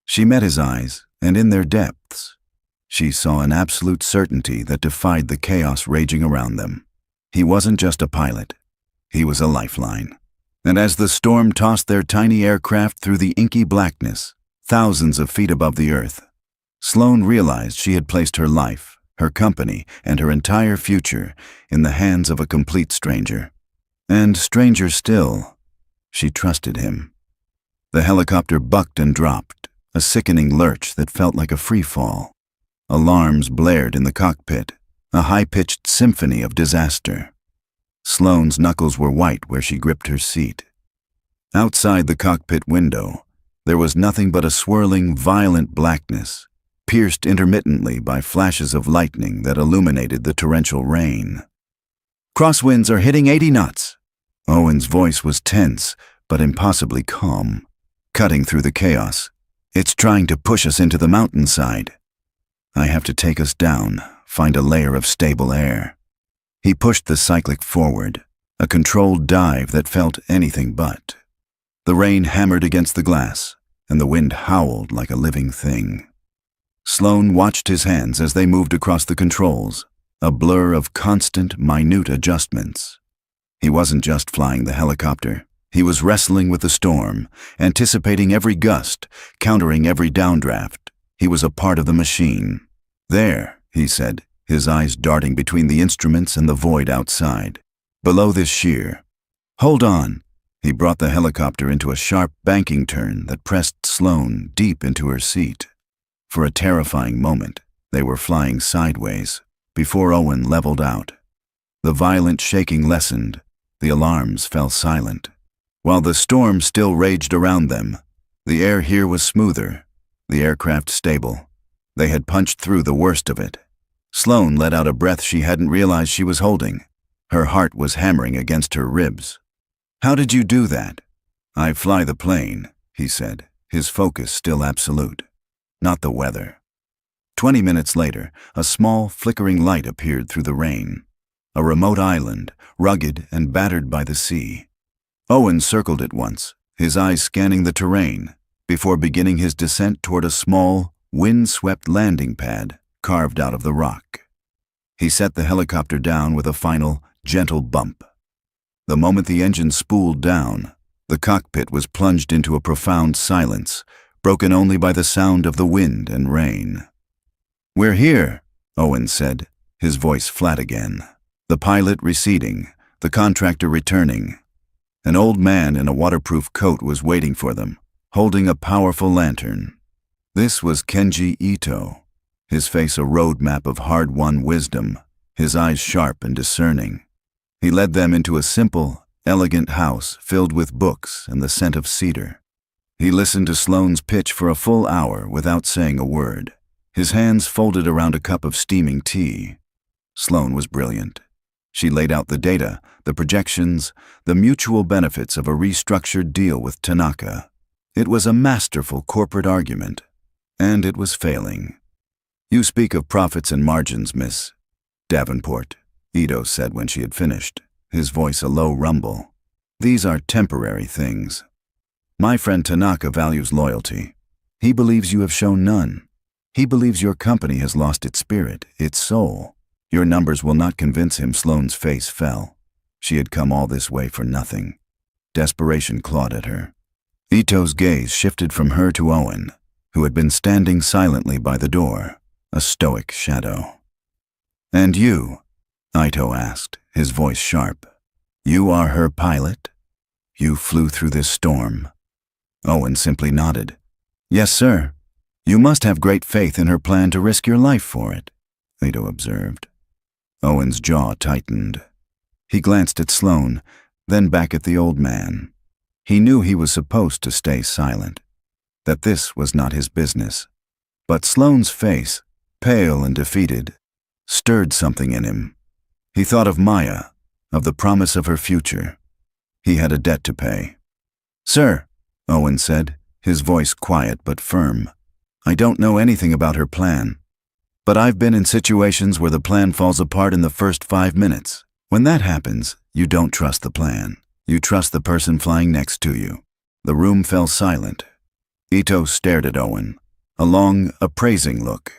She met his eyes, and in their depths, she saw an absolute certainty that defied the chaos raging around them. He wasn't just a pilot. He was a lifeline. And as the storm tossed their tiny aircraft through the inky blackness, thousands of feet above the earth, Sloan realized she had placed her life, her company, and her entire future in the hands of a complete stranger. And stranger still, she trusted him. The helicopter bucked and dropped, a sickening lurch that felt like a free fall. Alarms blared in the cockpit, a high-pitched symphony of disaster. Sloane's knuckles were white where she gripped her seat. Outside the cockpit window, there was nothing but a swirling, violent blackness, pierced intermittently by flashes of lightning that illuminated the torrential rain. "Crosswinds are hitting 80 knots. Owen's voice was tense, but impossibly calm, cutting through the chaos. "It's trying to push us into the mountainside. I have to take us down, find a layer of stable air." He pushed the cyclic forward, a controlled dive that felt anything but. The rain hammered against the glass, and the wind howled like a living thing. Sloan watched his hands as they moved across the controls, a blur of constant, minute adjustments. He wasn't just flying the helicopter. He was wrestling with the storm, anticipating every gust, countering every downdraft. He was a part of the machine. "There," he said, his eyes darting between the instruments and the void outside. "Below this sheer. Hold on." He brought the helicopter into a sharp banking turn that pressed Sloan deep into her seat. For a terrifying moment, they were flying sideways, before Owen leveled out. The violent shaking lessened, the alarms fell silent. While the storm still raged around them, the air here was smoother, the aircraft stable. They had punched through the worst of it. Sloane let out a breath she hadn't realized she was holding. Her heart was hammering against her ribs. "How did you do that?" "I fly the plane," he said, his focus still absolute. "Not the weather." 20 minutes later, a small, flickering light appeared through the rain. A remote island, rugged and battered by the sea. Owen circled it once, his eyes scanning the terrain, before beginning his descent toward a small, wind-swept landing pad carved out of the rock. He set the helicopter down with a final, gentle bump. The moment the engine spooled down, the cockpit was plunged into a profound silence, broken only by the sound of the wind and rain. "We're here," Owen said, his voice flat again. The pilot receding, the contractor returning. An old man in a waterproof coat was waiting for them, holding a powerful lantern. This was Kenji Ito, his face a roadmap of hard-won wisdom, his eyes sharp and discerning. He led them into a simple, elegant house filled with books and the scent of cedar. He listened to Sloane's pitch for a full hour without saying a word, his hands folded around a cup of steaming tea. Sloane was brilliant. She laid out the data, the projections, the mutual benefits of a restructured deal with Tanaka. It was a masterful corporate argument, and it was failing. "You speak of profits and margins, Miss Davenport," Ito said when she had finished, his voice a low rumble. "These are temporary things. My friend Tanaka values loyalty. He believes you have shown none. He believes your company has lost its spirit, its soul. Your numbers will not convince him." Sloane's face fell. She had come all this way for nothing. Desperation clawed at her. Ito's gaze shifted from her to Owen, who had been standing silently by the door, a stoic shadow. "And you?" Ito asked, his voice sharp. "You are her pilot? You flew through this storm?" Owen simply nodded. "Yes, sir. You must have great faith in her plan to risk your life for it," Ito observed. Owen's jaw tightened. He glanced at Sloane, then back at the old man. He knew he was supposed to stay silent, that this was not his business. But Sloane's face, pale and defeated, stirred something in him. He thought of Maya, of the promise of her future. He had a debt to pay. "Sir," Owen said, his voice quiet but firm, "I don't know anything about her plan. But I've been in situations where the plan falls apart in the first 5 minutes. When that happens, you don't trust the plan. You trust the person flying next to you." The room fell silent. Ito stared at Owen, a long, appraising look.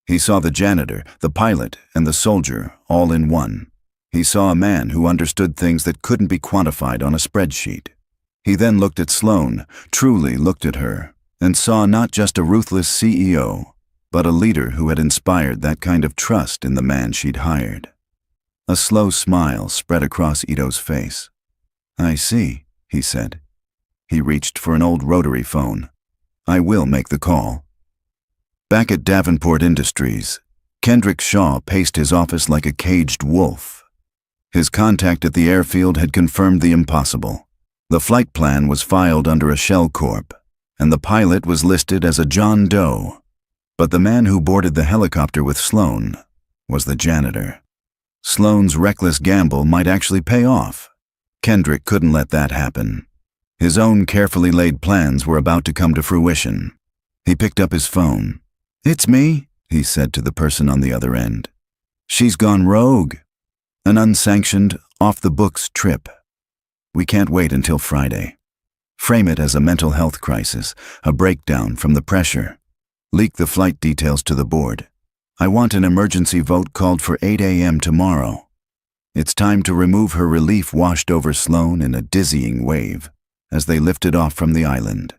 He saw the janitor, the pilot, and the soldier all in one. He saw a man who understood things that couldn't be quantified on a spreadsheet. He then looked at Sloane, truly looked at her, and saw not just a ruthless CEO, but a leader who had inspired that kind of trust in the man she'd hired. A slow smile spread across Ito's face. "I see," he said. He reached for an old rotary phone. "I will make the call." Back at Davenport Industries, Kendrick Shaw paced his office like a caged wolf. His contact at the airfield had confirmed the impossible. The flight plan was filed under a shell corp, and the pilot was listed as a John Doe. But the man who boarded the helicopter with Sloane was the janitor. Sloane's reckless gamble might actually pay off. Kendrick couldn't let that happen. His own carefully laid plans were about to come to fruition. He picked up his phone. "It's me," he said to the person on the other end. "She's gone rogue. An unsanctioned, off-the-books trip. We can't wait until Friday. Frame it as a mental health crisis, a breakdown from the pressure. Leak the flight details to the board. I want an emergency vote called for 8 a.m. tomorrow." It's time to remove her. Relief washed over Sloane in a dizzying wave as they lifted off from the island.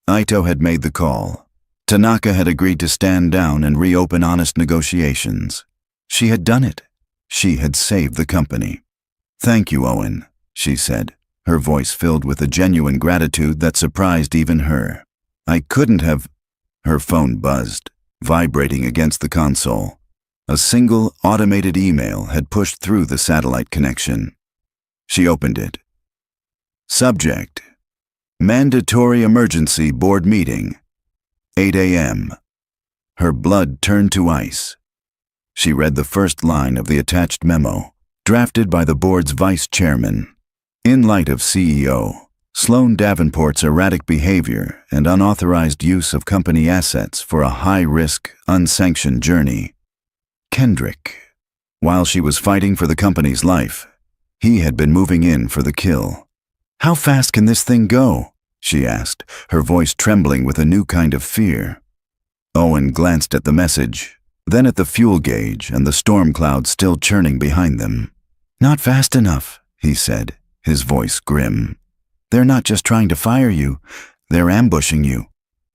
Ito had made the call. Tanaka had agreed to stand down and reopen honest negotiations. She had done it. She had saved the company. "Thank you, Owen," she said, her voice filled with a genuine gratitude that surprised even her. "I couldn't have—" Her phone buzzed, vibrating against the console. A single automated email had pushed through the satellite connection. She opened it. Subject: Mandatory Emergency Board Meeting, 8 a.m. Her blood turned to ice. She read the first line of the attached memo, drafted by the board's vice chairman. In light of CEO Sloan Davenport's erratic behavior and unauthorized use of company assets for a high-risk, unsanctioned journey, Kendrick, while she was fighting for the company's life, he had been moving in for the kill. "How fast can this thing go?" she asked, her voice trembling with a new kind of fear. Owen glanced at the message, then at the fuel gauge and the storm cloud still churning behind them. "Not fast enough," he said, his voice grim. "They're not just trying to fire you, they're ambushing you.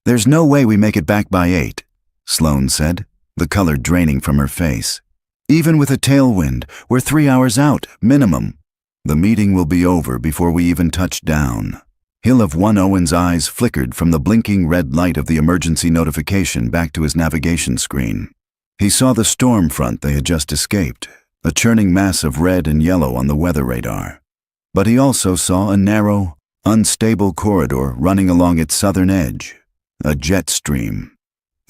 There's no way we make it back by 8, Sloan said, the color draining from her face. "Even with a tailwind, we're 3 hours out, minimum. The meeting will be over before we even touch down." Hill of one Owen's eyes flickered from the blinking red light of the emergency notification back to his navigation screen. He saw the storm front they had just escaped, a churning mass of red and yellow on the weather radar. But he also saw a narrow, unstable corridor running along its southern edge, a jet stream.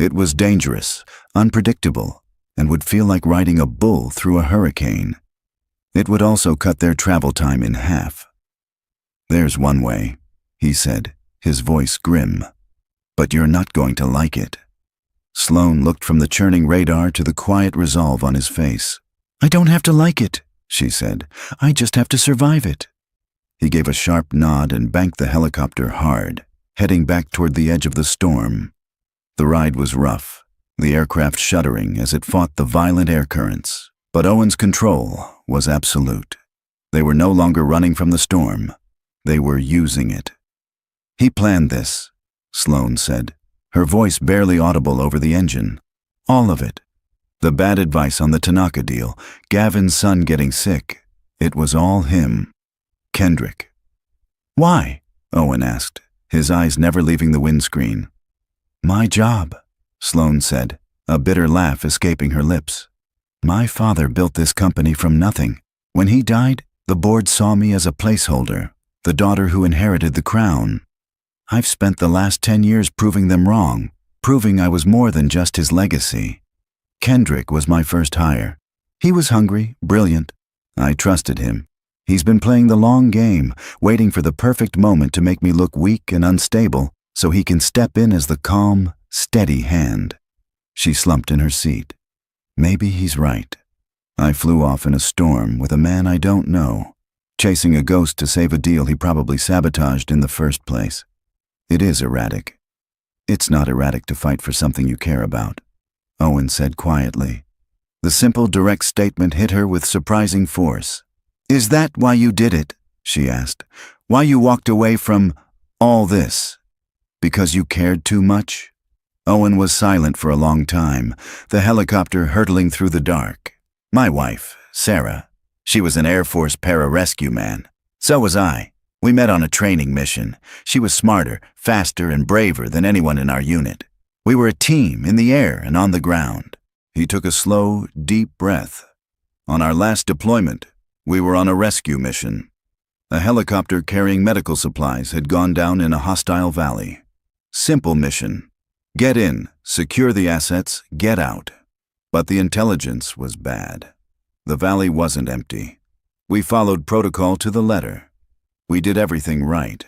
It was dangerous, unpredictable, and would feel like riding a bull through a hurricane. It would also cut their travel time in half. "There's one way," he said, his voice grim. "But you're not going to like it." Sloan looked from the churning radar to the quiet resolve on his face. "I don't have to like it," she said. "I just have to survive it." He gave a sharp nod and banked the helicopter hard, heading back toward the edge of the storm. The ride was rough, the aircraft shuddering as it fought the violent air currents. But Owen's control was absolute. They were no longer running from the storm. They were using it. "He planned this," Sloan said, her voice barely audible over the engine. "All of it. The bad advice on the Tanaka deal, Gavin's son getting sick. It was all him. Kendrick." "Why?" Owen asked, his eyes never leaving the windscreen. "My job," Sloan said, a bitter laugh escaping her lips. "My father built this company from nothing. When he died, the board saw me as a placeholder, the daughter who inherited the crown. I've spent the last 10 years proving them wrong, proving I was more than just his legacy. Kendrick was my first hire. He was hungry, brilliant. I trusted him. He's been playing the long game, waiting for the perfect moment to make me look weak and unstable so he can step in as the calm, steady hand." She slumped in her seat. "Maybe he's right. I flew off in a storm with a man I don't know, chasing a ghost to save a deal he probably sabotaged in the first place. It is erratic. It's not erratic to fight for something you care about," Owen said quietly. The simple, direct statement hit her with surprising force. "Is that why you did it?" she asked. "Why you walked away from all this? Because you cared too much?" Owen was silent for a long time, the helicopter hurtling through the dark. "My wife, Sarah. She was an Air Force pararescue man. So was I. We met on a training mission. She was smarter, faster, and braver than anyone in our unit. We were a team in the air and on the ground." He took a slow, deep breath. "On our last deployment, we were on a rescue mission. A helicopter carrying medical supplies had gone down in a hostile valley. Simple mission. Get in, secure the assets, get out. But the intelligence was bad. The valley wasn't empty. We followed protocol to the letter. We did everything right,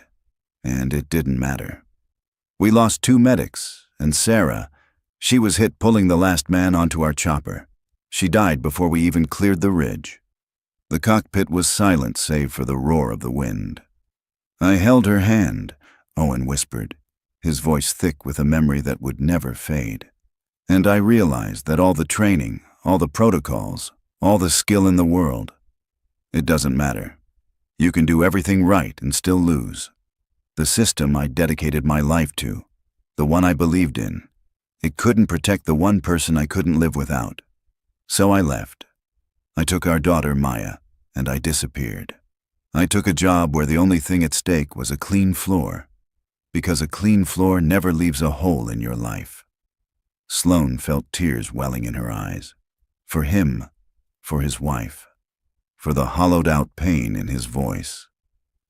and it didn't matter. We lost 2 medics, and Sarah, she was hit pulling the last man onto our chopper. She died before we even cleared the ridge. The cockpit was silent save for the roar of the wind. I held her hand," Owen whispered, his voice thick with a memory that would never fade. "And I realized that all the training, all the protocols, all the skill in the world, it doesn't matter. You can do everything right and still lose. The system I dedicated my life to, the one I believed in, it couldn't protect the one person I couldn't live without. So I left. I took our daughter, Maya, and I disappeared. I took a job where the only thing at stake was a clean floor, because a clean floor never leaves a hole in your life." Sloan felt tears welling in her eyes. For him, for his wife, for the hollowed-out pain in his voice.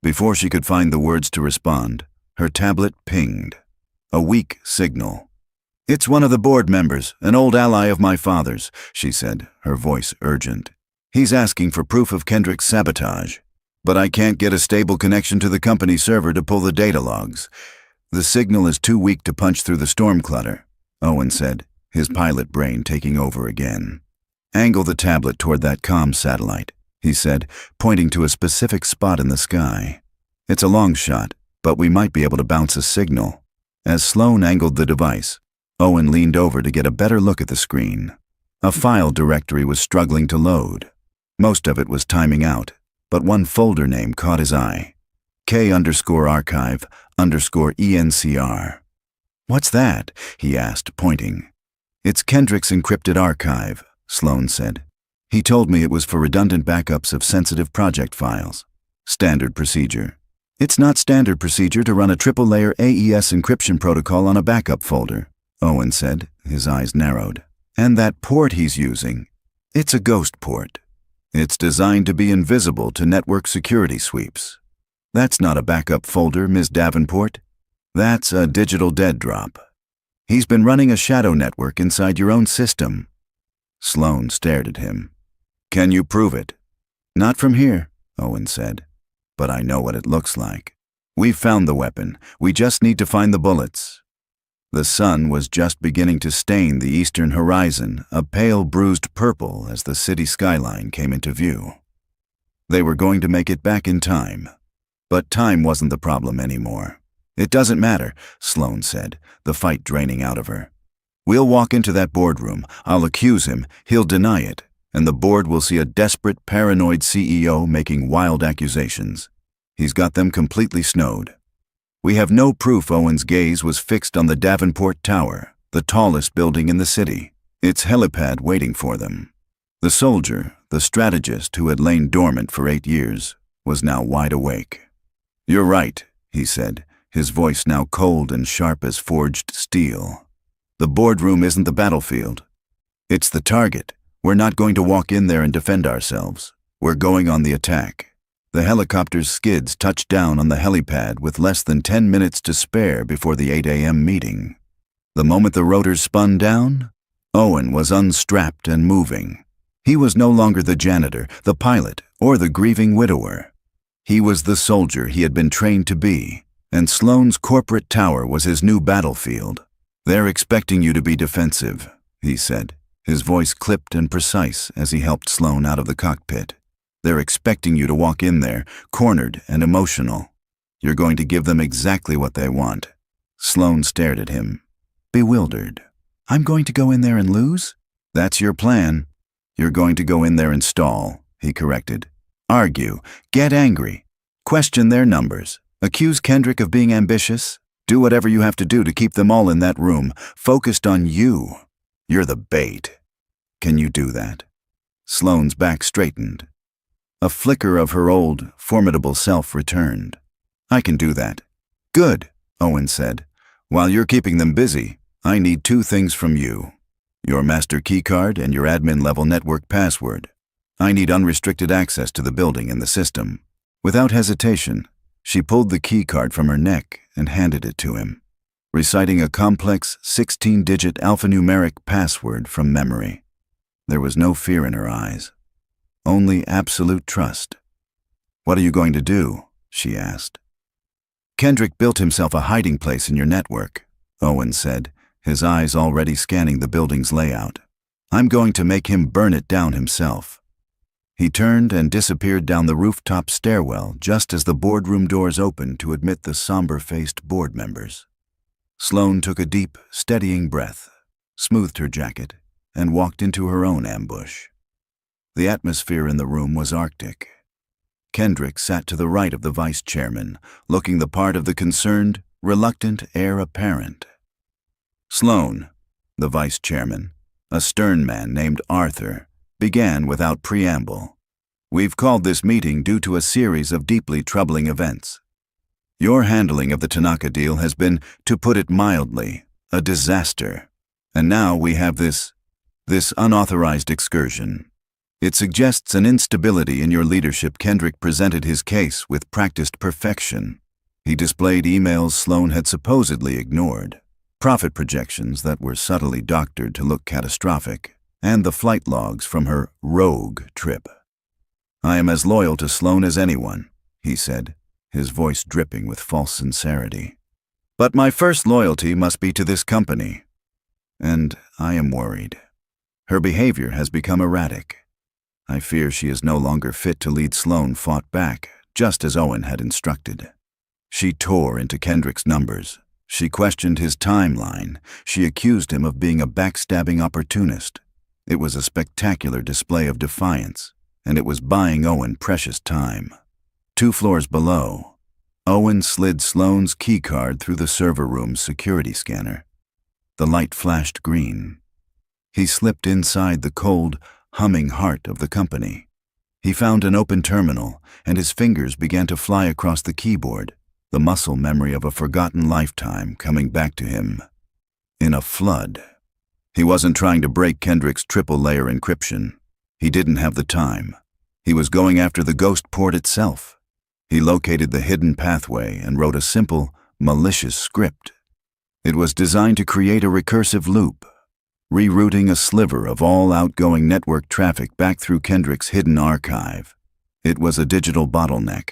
Before she could find the words to respond, her tablet pinged. A weak signal. "It's one of the board members, an old ally of my father's," she said, her voice urgent. "He's asking for proof of Kendrick's sabotage. But I can't get a stable connection to the company server to pull the data logs. The signal is too weak to punch through the storm clutter," Owen said, his pilot brain taking over again. "Angle the tablet toward that comm satellite," he said, pointing to a specific spot in the sky. "It's a long shot, but we might be able to bounce a signal." As Sloan angled the device, Owen leaned over to get a better look at the screen. A file directory was struggling to load. Most of it was timing out, but one folder name caught his eye. K_archive_ENCR. "What's that?" he asked, pointing. "It's Kendrick's encrypted archive," Sloan said. "He told me it was for redundant backups of sensitive project files. Standard procedure." "It's not standard procedure to run a triple-layer AES encryption protocol on a backup folder," Owen said, his eyes narrowed. "And that port he's using, it's a ghost port. It's designed to be invisible to network security sweeps. That's not a backup folder, Ms. Davenport. That's a digital dead drop. He's been running a shadow network inside your own system." Sloan stared at him. "Can you prove it?" "Not from here," Owen said. "But I know what it looks like. We've found the weapon. We just need to find the bullets." The sun was just beginning to stain the eastern horizon, a pale bruised purple as the city skyline came into view. They were going to make it back in time. But time wasn't the problem anymore. "It doesn't matter," Sloan said, the fight draining out of her. "We'll walk into that boardroom. I'll accuse him. He'll deny it. And the board will see a desperate, paranoid CEO making wild accusations. He's got them completely snowed. We have no proof Owen's gaze was fixed on the Davenport Tower, the tallest building in the city, its helipad waiting for them. The soldier, the strategist who had lain dormant for 8 years, was now wide awake. "You're right," he said, his voice now cold and sharp as forged steel. "The boardroom isn't the battlefield. It's the target. We're not going to walk in there and defend ourselves. We're going on the attack." The helicopter's skids touched down on the helipad with less than 10 minutes to spare before the 8 a.m. meeting. The moment the rotors spun down, Owen was unstrapped and moving. He was no longer the janitor, the pilot, or the grieving widower. He was the soldier he had been trained to be, and Sloan's corporate tower was his new battlefield. "They're expecting you to be defensive," he said, his voice clipped and precise as he helped Sloan out of the cockpit. "They're expecting you to walk in there, cornered and emotional. You're going to give them exactly what they want." Sloan stared at him, bewildered. "I'm going to go in there and lose?" "That's your plan." "You're going to go in there and stall," he corrected. "Argue, get angry, question their numbers, accuse Kendrick of being ambitious, do whatever you have to do to keep them all in that room, focused on you. You're the bait. Can you do that?" Sloan's back straightened. A flicker of her old, formidable self returned. "I can do that." "Good," Owen said. "While you're keeping them busy, I need 2 things from you. Your master keycard and your admin-level network password. I need unrestricted access to the building and the system." Without hesitation, she pulled the keycard from her neck and handed it to him, reciting a complex 16-digit alphanumeric password from memory. There was no fear in her eyes. Only absolute trust. "What are you going to do?" she asked. "Kendrick built himself a hiding place in your network," Owen said, his eyes already scanning the building's layout. "I'm going to make him burn it down himself." He turned and disappeared down the rooftop stairwell just as the boardroom doors opened to admit the somber-faced board members. Sloan took a deep, steadying breath, smoothed her jacket, and walked into her own ambush. The atmosphere in the room was arctic. Kendrick sat to the right of the vice chairman, looking the part of the concerned, reluctant heir apparent. Sloan, the vice chairman, a stern man named Arthur, began without preamble. "We've called this meeting due to a series of deeply troubling events. Your handling of the Tanaka deal has been, to put it mildly, a disaster. And now we have this unauthorized excursion. It suggests an instability in your leadership. Kendrick presented his case with practiced perfection. He displayed emails Sloan had supposedly ignored, profit projections that were subtly doctored to look catastrophic, and the flight logs from her rogue trip. "I am as loyal to Sloan as anyone," he said, his voice dripping with false sincerity. "But my first loyalty must be to this company. And I am worried. Her behavior has become erratic. I fear she is no longer fit to lead." Sloan fought back, just as Owen had instructed. She tore into Kendrick's numbers. She questioned his timeline. She accused him of being a backstabbing opportunist. It was a spectacular display of defiance, and it was buying Owen precious time. 2 floors below, Owen slid Sloan's keycard through the server room's security scanner. The light flashed green. He slipped inside the cold, humming heart of the company. He found an open terminal, and his fingers began to fly across the keyboard, the muscle memory of a forgotten lifetime coming back to him. In a flood. He wasn't trying to break Kendrick's triple-layer encryption. He didn't have the time. He was going after the ghost port itself. He located the hidden pathway and wrote a simple, malicious script. It was designed to create a recursive loop, rerouting a sliver of all outgoing network traffic back through Kendrick's hidden archive. It was a digital bottleneck.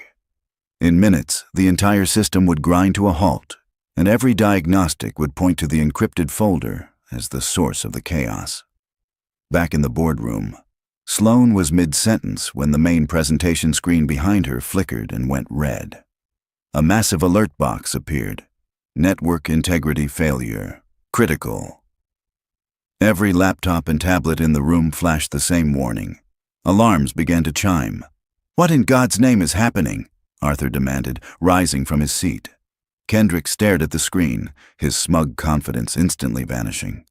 In minutes, the entire system would grind to a halt, and every diagnostic would point to the encrypted folder as the source of the chaos. Back in the boardroom, Sloan was mid-sentence when the main presentation screen behind her flickered and went red. A massive alert box appeared. Network integrity failure. Critical. Every laptop and tablet in the room flashed the same warning. Alarms began to chime. "What in God's name is happening?" Arthur demanded, rising from his seat. Kendrick stared at the screen, his smug confidence instantly vanishing.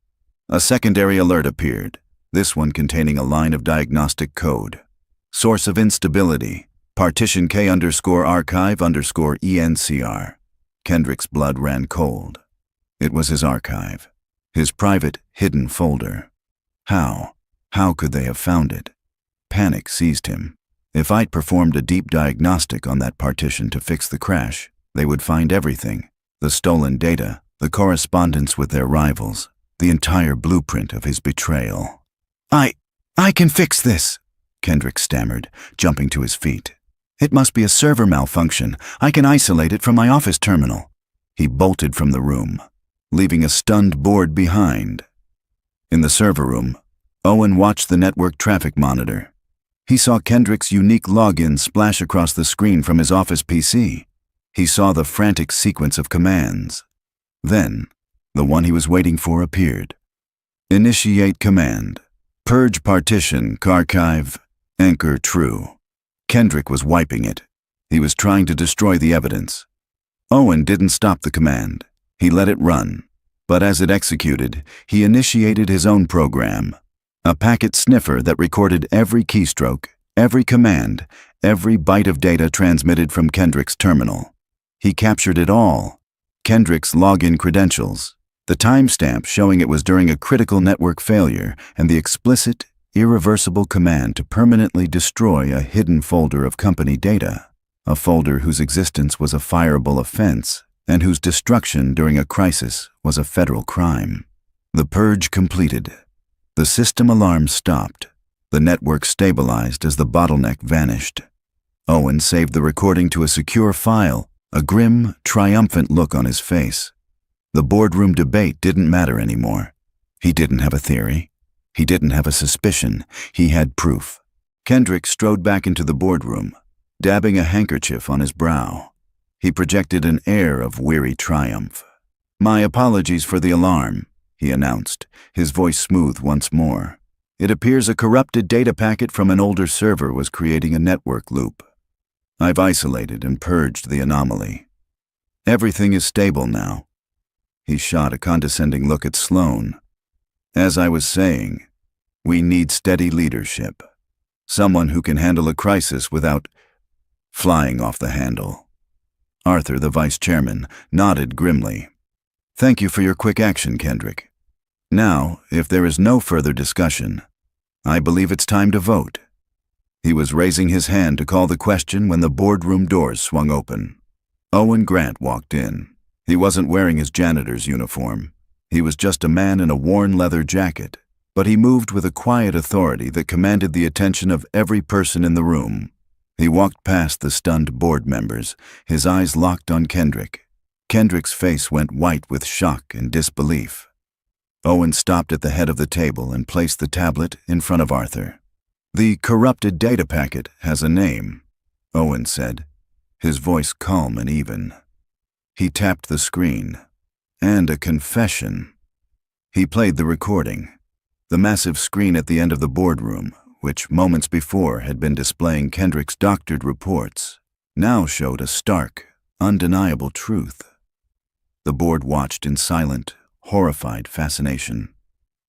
A secondary alert appeared, this one containing a line of diagnostic code. Source of instability, partition K_archive_ENCR. Kendrick's blood ran cold. It was his archive. His private, hidden folder. How could they have found it? Panic seized him. If I'd performed a deep diagnostic on that partition to fix the crash, they would find everything. The stolen data, the correspondence with their rivals, the entire blueprint of his betrayal. I can fix this," Kendrick stammered, jumping to his feet. "It must be a server malfunction. I can isolate it from my office terminal." He bolted from the room, leaving a stunned board behind. In the server room, Owen watched the network traffic monitor. He saw Kendrick's unique login splash across the screen from his office PC. He saw the frantic sequence of commands. Then, the one he was waiting for appeared. Initiate command. Purge partition, archive, anchor true. Kendrick was wiping it. He was trying to destroy the evidence. Owen didn't stop the command. He let it run. But as it executed, he initiated his own program. A packet sniffer that recorded every keystroke, every command, every byte of data transmitted from Kendrick's terminal. He captured it all. Kendrick's login credentials, the timestamp showing it was during a critical network failure, and the explicit, irreversible command to permanently destroy a hidden folder of company data, a folder whose existence was a fireable offense and whose destruction during a crisis was a federal crime. The purge completed. The system alarm stopped. The network stabilized as the bottleneck vanished. Owen saved the recording to a secure file, a grim, triumphant look on his face. The boardroom debate didn't matter anymore. He didn't have a theory. He didn't have a suspicion. He had proof. Kendrick strode back into the boardroom, dabbing a handkerchief on his brow. He projected an air of weary triumph. "My apologies for the alarm," he announced, his voice smooth once more. "It appears a corrupted data packet from an older server was creating a network loop. I've isolated and purged the anomaly. Everything is stable now." He shot a condescending look at Sloan. "As I was saying, we need steady leadership. Someone who can handle a crisis without flying off the handle." Arthur, the vice chairman, nodded grimly. "Thank you for your quick action, Kendrick. Now, if there is no further discussion, I believe it's time to vote." He was raising his hand to call the question when the boardroom doors swung open. Owen Grant walked in. He wasn't wearing his janitor's uniform. He was just a man in a worn leather jacket, but he moved with a quiet authority that commanded the attention of every person in the room. He walked past the stunned board members, his eyes locked on Kendrick. Kendrick's face went white with shock and disbelief. Owen stopped at the head of the table and placed the tablet in front of Arthur. "The corrupted data packet has a name," Owen said, his voice calm and even. He tapped the screen. "And a confession." He played the recording. The massive screen at the end of the boardroom, which moments before had been displaying Kendrick's doctored reports, now showed a stark, undeniable truth. The board watched in silent, horrified fascination.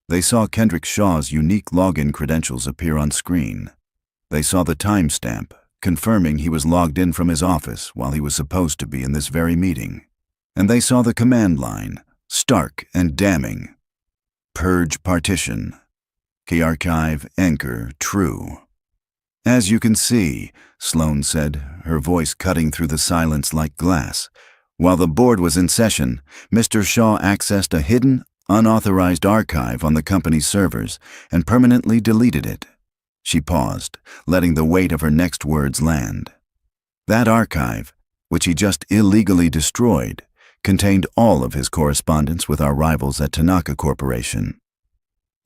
They saw Kendrick Shaw's unique login credentials appear on screen. They saw the timestamp, confirming he was logged in from his office while he was supposed to be in this very meeting. And they saw the command line, stark and damning. "Purge partition. Key archive anchor true." "As you can see," Sloan said, her voice cutting through the silence like glass, "while the board was in session, Mr. Shaw accessed a hidden, unauthorized archive on the company's servers and permanently deleted it." She paused, letting the weight of her next words land. That archive, which he just illegally destroyed, contained all of his correspondence with our rivals at Tanaka Corporation.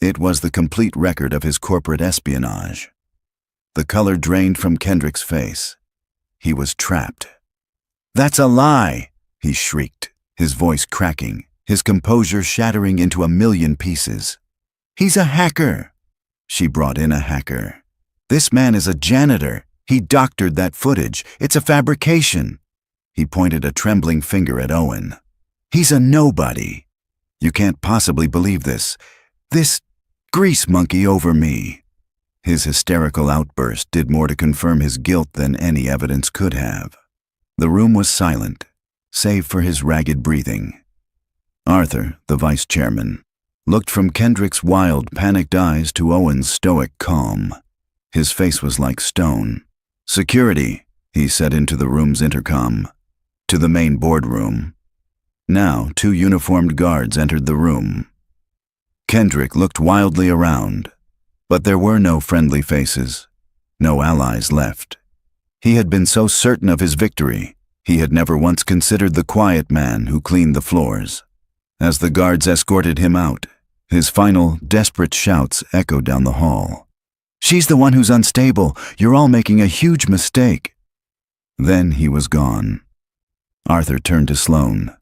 It was the complete record of his corporate espionage. The color drained from Kendrick's face. He was trapped. "That's a lie!" he shrieked, his voice cracking, his composure shattering into a million pieces. "He's a hacker!" She brought in a hacker. "This man is a janitor. He doctored that footage. It's a fabrication." He pointed a trembling finger at Owen. "He's a nobody. You can't possibly believe this. This grease monkey over me." His hysterical outburst did more to confirm his guilt than any evidence could have. The room was silent, save for his ragged breathing. Arthur, the vice chairman, looked from Kendrick's wild, panicked eyes to Owen's stoic calm. His face was like stone. "Security," he said into the room's intercom. "To the main boardroom." Now 2 uniformed guards entered the room. Kendrick looked wildly around, but there were no friendly faces, no allies left. He had been so certain of his victory, he had never once considered the quiet man who cleaned the floors. As the guards escorted him out, his final, desperate shouts echoed down the hall. "She's the one who's unstable. You're all making a huge mistake." Then he was gone. Arthur turned to Sloan.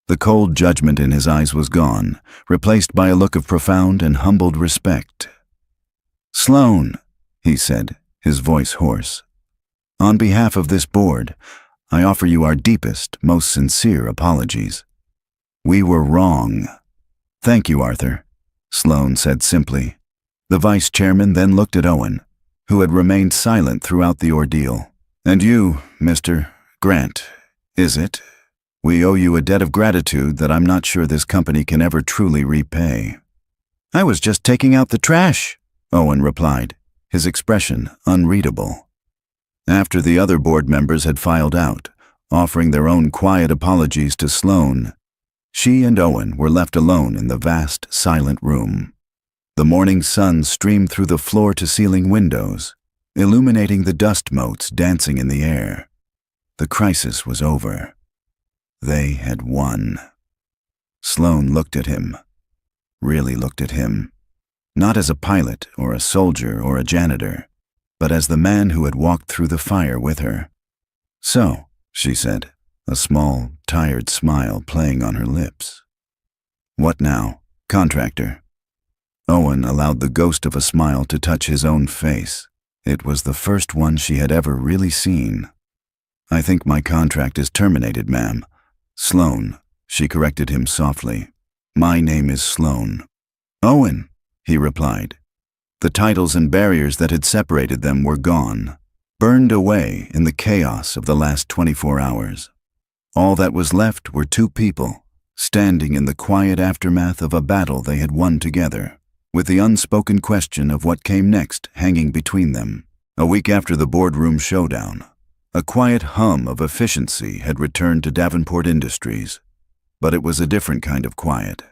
The cold judgment in his eyes was gone, replaced by a look of profound and humbled respect. "Sloan," he said, his voice hoarse, "on behalf of this board, I offer you our deepest, most sincere apologies. We were wrong." "Thank you, Arthur," Sloan said simply. The vice chairman then looked at Owen, who had remained silent throughout the ordeal. "And you, Mr. Grant, is it? We owe you a debt of gratitude that I'm not sure this company can ever truly repay." "I was just taking out the trash," Owen replied, his expression unreadable. After the other board members had filed out, offering their own quiet apologies to Sloan, she and Owen were left alone in the vast, silent room. The morning sun streamed through the floor-to-ceiling windows, illuminating the dust motes dancing in the air. The crisis was over. They had won. Sloan looked at him, really looked at him, not as a pilot or a soldier or a janitor, but as the man who had walked through the fire with her. "So," she said, a small, tired smile playing on her lips. "What now, contractor?" Owen allowed the ghost of a smile to touch his own face. It was the first one she had ever really seen. "I think my contract is terminated, ma'am." "Sloan," she corrected him softly. "My name is Sloan." "Owen," he replied. The titles and barriers that had separated them were gone, burned away in the chaos of the last 24 hours. All that was left were 2 people, standing in the quiet aftermath of a battle they had won together, with the unspoken question of what came next hanging between them. A week after the boardroom showdown, a quiet hum of efficiency had returned to Davenport Industries, but it was a different kind of quiet.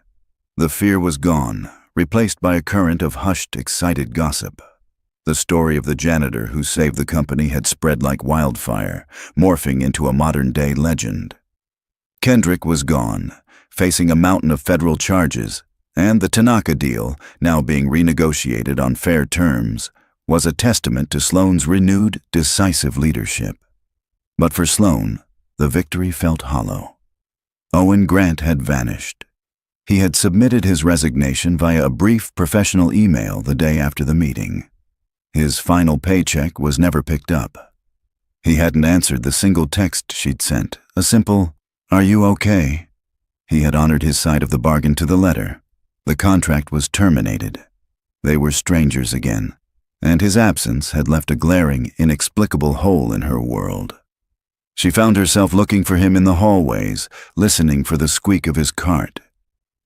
The fear was gone, replaced by a current of hushed, excited gossip. The story of the janitor who saved the company had spread like wildfire, morphing into a modern-day legend. Kendrick was gone, facing a mountain of federal charges, and the Tanaka deal, now being renegotiated on fair terms, was a testament to Sloan's renewed, decisive leadership. But for Sloan, the victory felt hollow. Owen Grant had vanished. He had submitted his resignation via a brief professional email the day after the meeting. His final paycheck was never picked up. He hadn't answered the single text she'd sent, a simple, "Are you okay?" He had honored his side of the bargain to the letter. The contract was terminated. They were strangers again, and his absence had left a glaring, inexplicable hole in her world. She found herself looking for him in the hallways, listening for the squeak of his cart.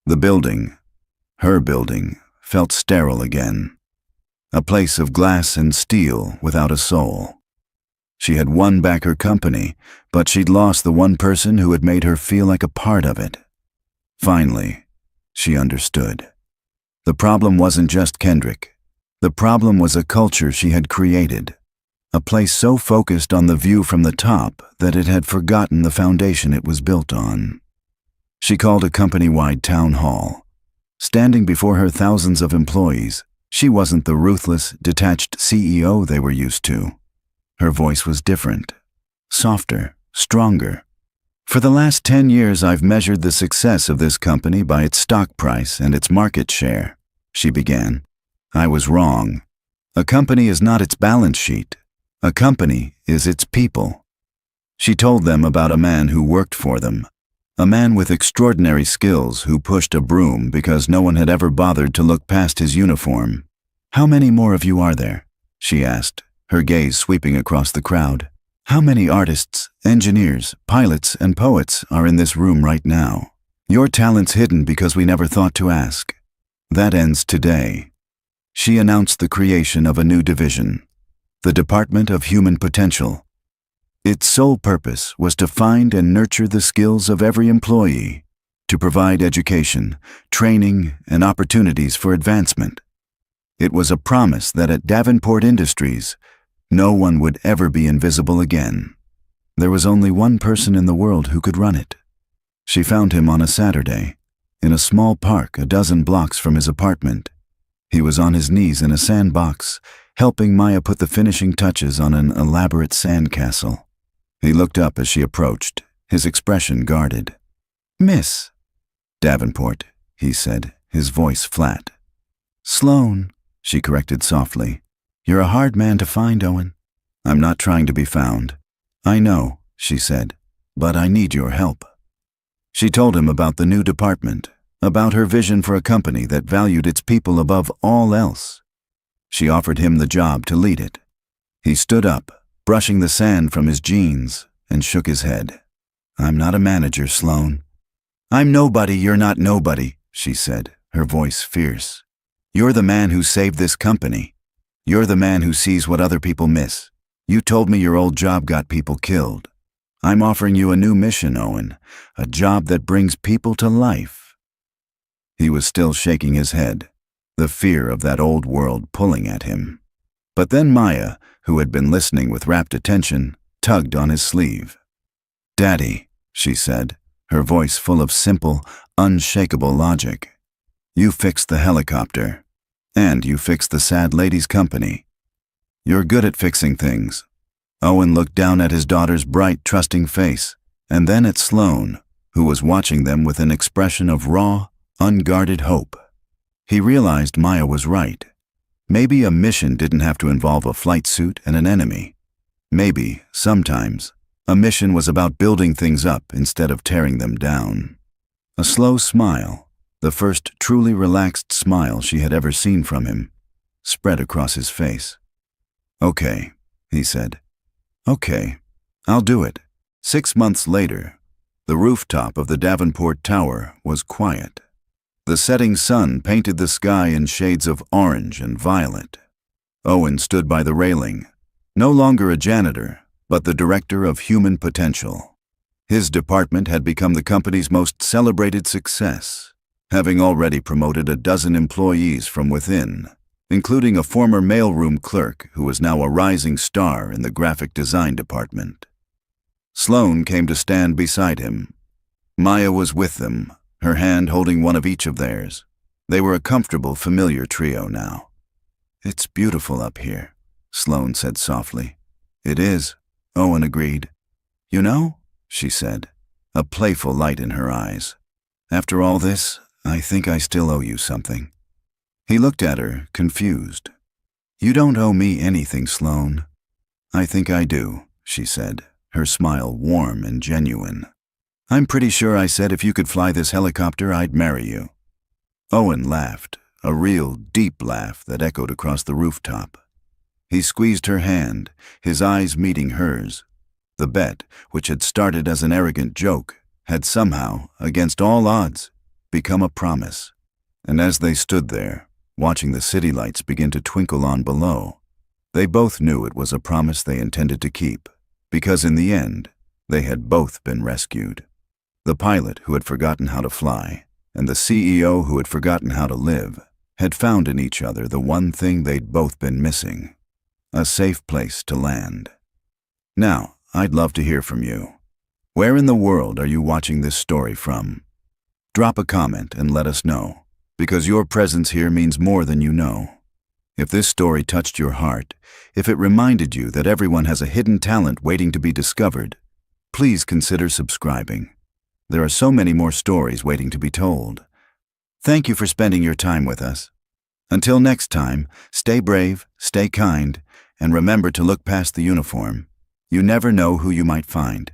The building, her building, felt sterile again. A place of glass and steel without a soul. She had won back her company, but she'd lost the one person who had made her feel like a part of it. Finally, she understood. The problem wasn't just Kendrick. The problem was a culture she had created. A place so focused on the view from the top that it had forgotten the foundation it was built on. She called a company-wide town hall. Standing before her thousands of employees, she wasn't the ruthless, detached CEO they were used to. Her voice was different, softer, stronger. "For the last 10 years, I've measured the success of this company by its stock price and its market share," she began. "I was wrong. A company is not its balance sheet. A company is its people." She told them about a man who worked for them, a man with extraordinary skills who pushed a broom because no one had ever bothered to look past his uniform. "How many more of you are there?" she asked, her gaze sweeping across the crowd. "How many artists, engineers, pilots, and poets are in this room right now? Your talent's hidden because we never thought to ask. That ends today." She announced the creation of a new division, the Department of Human Potential. Its sole purpose was to find and nurture the skills of every employee, to provide education, training, and opportunities for advancement. It was a promise that at Davenport Industries, no one would ever be invisible again. There was only one person in the world who could run it. She found him on a Saturday, in a small park a dozen blocks from his apartment. He was on his knees in a sandbox, helping Maya put the finishing touches on an elaborate sandcastle. He looked up as she approached, his expression guarded. "Miss Davenport," he said, his voice flat. "Sloan," she corrected softly. "You're a hard man to find, Owen." "I'm not trying to be found." "I know," she said, "but I need your help." She told him about the new department, about her vision for a company that valued its people above all else. She offered him the job to lead it. He stood up, brushing the sand from his jeans, and shook his head. "I'm not a manager, Sloan." "I'm nobody, you're not nobody," she said, her voice fierce. "You're the man who saved this company. You're the man who sees what other people miss. You told me your old job got people killed. I'm offering you a new mission, Owen, a job that brings people to life." He was still shaking his head, the fear of that old world pulling at him. But then Maya, who had been listening with rapt attention, tugged on his sleeve. "Daddy," she said, her voice full of simple, unshakable logic. "You fixed the helicopter, and you fixed the sad lady's company. You're good at fixing things." Owen looked down at his daughter's bright, trusting face, and then at Sloan, who was watching them with an expression of raw, unguarded hope. He realized Maya was right. Maybe a mission didn't have to involve a flight suit and an enemy. Maybe, sometimes, a mission was about building things up instead of tearing them down. A slow smile, the first truly relaxed smile she had ever seen from him, spread across his face. "Okay," he said. "Okay, I'll do it." 6 months later, the rooftop of the Davenport Tower was quiet. The setting sun painted the sky in shades of orange and violet. Owen stood by the railing, No longer a janitor, but the director of human potential. His department had become the company's most celebrated success, having already promoted a dozen employees from within, including a former mailroom clerk who was now a rising star in the graphic design department. Sloane came to stand beside him. Maya was with them, her hand holding one of each of theirs. They were a comfortable, familiar trio now. "It's beautiful up here," Sloane said softly. "It is," Owen agreed. "You know," she said, a playful light in her eyes, "after all this, I think I still owe you something." He looked at her, confused. "You don't owe me anything, Sloane." "I think I do," she said, her smile warm and genuine. "I'm pretty sure I said if you could fly this helicopter, I'd marry you." Owen laughed, a real, deep laugh that echoed across the rooftop. He squeezed her hand, his eyes meeting hers. The bet, which had started as an arrogant joke, had somehow, against all odds, become a promise. And as they stood there, watching the city lights begin to twinkle on below, they both knew it was a promise they intended to keep, because in the end, they had both been rescued. The pilot who had forgotten how to fly, and the CEO who had forgotten how to live, had found in each other the one thing they'd both been missing: a safe place to land. Now, I'd love to hear from you. Where in the world are you watching this story from? Drop a comment and let us know, because your presence here means more than you know. If this story touched your heart, if it reminded you that everyone has a hidden talent waiting to be discovered, please consider subscribing. There are so many more stories waiting to be told. Thank you for spending your time with us. Until next time, stay brave, stay kind, and remember to look past the uniform. You never know who you might find.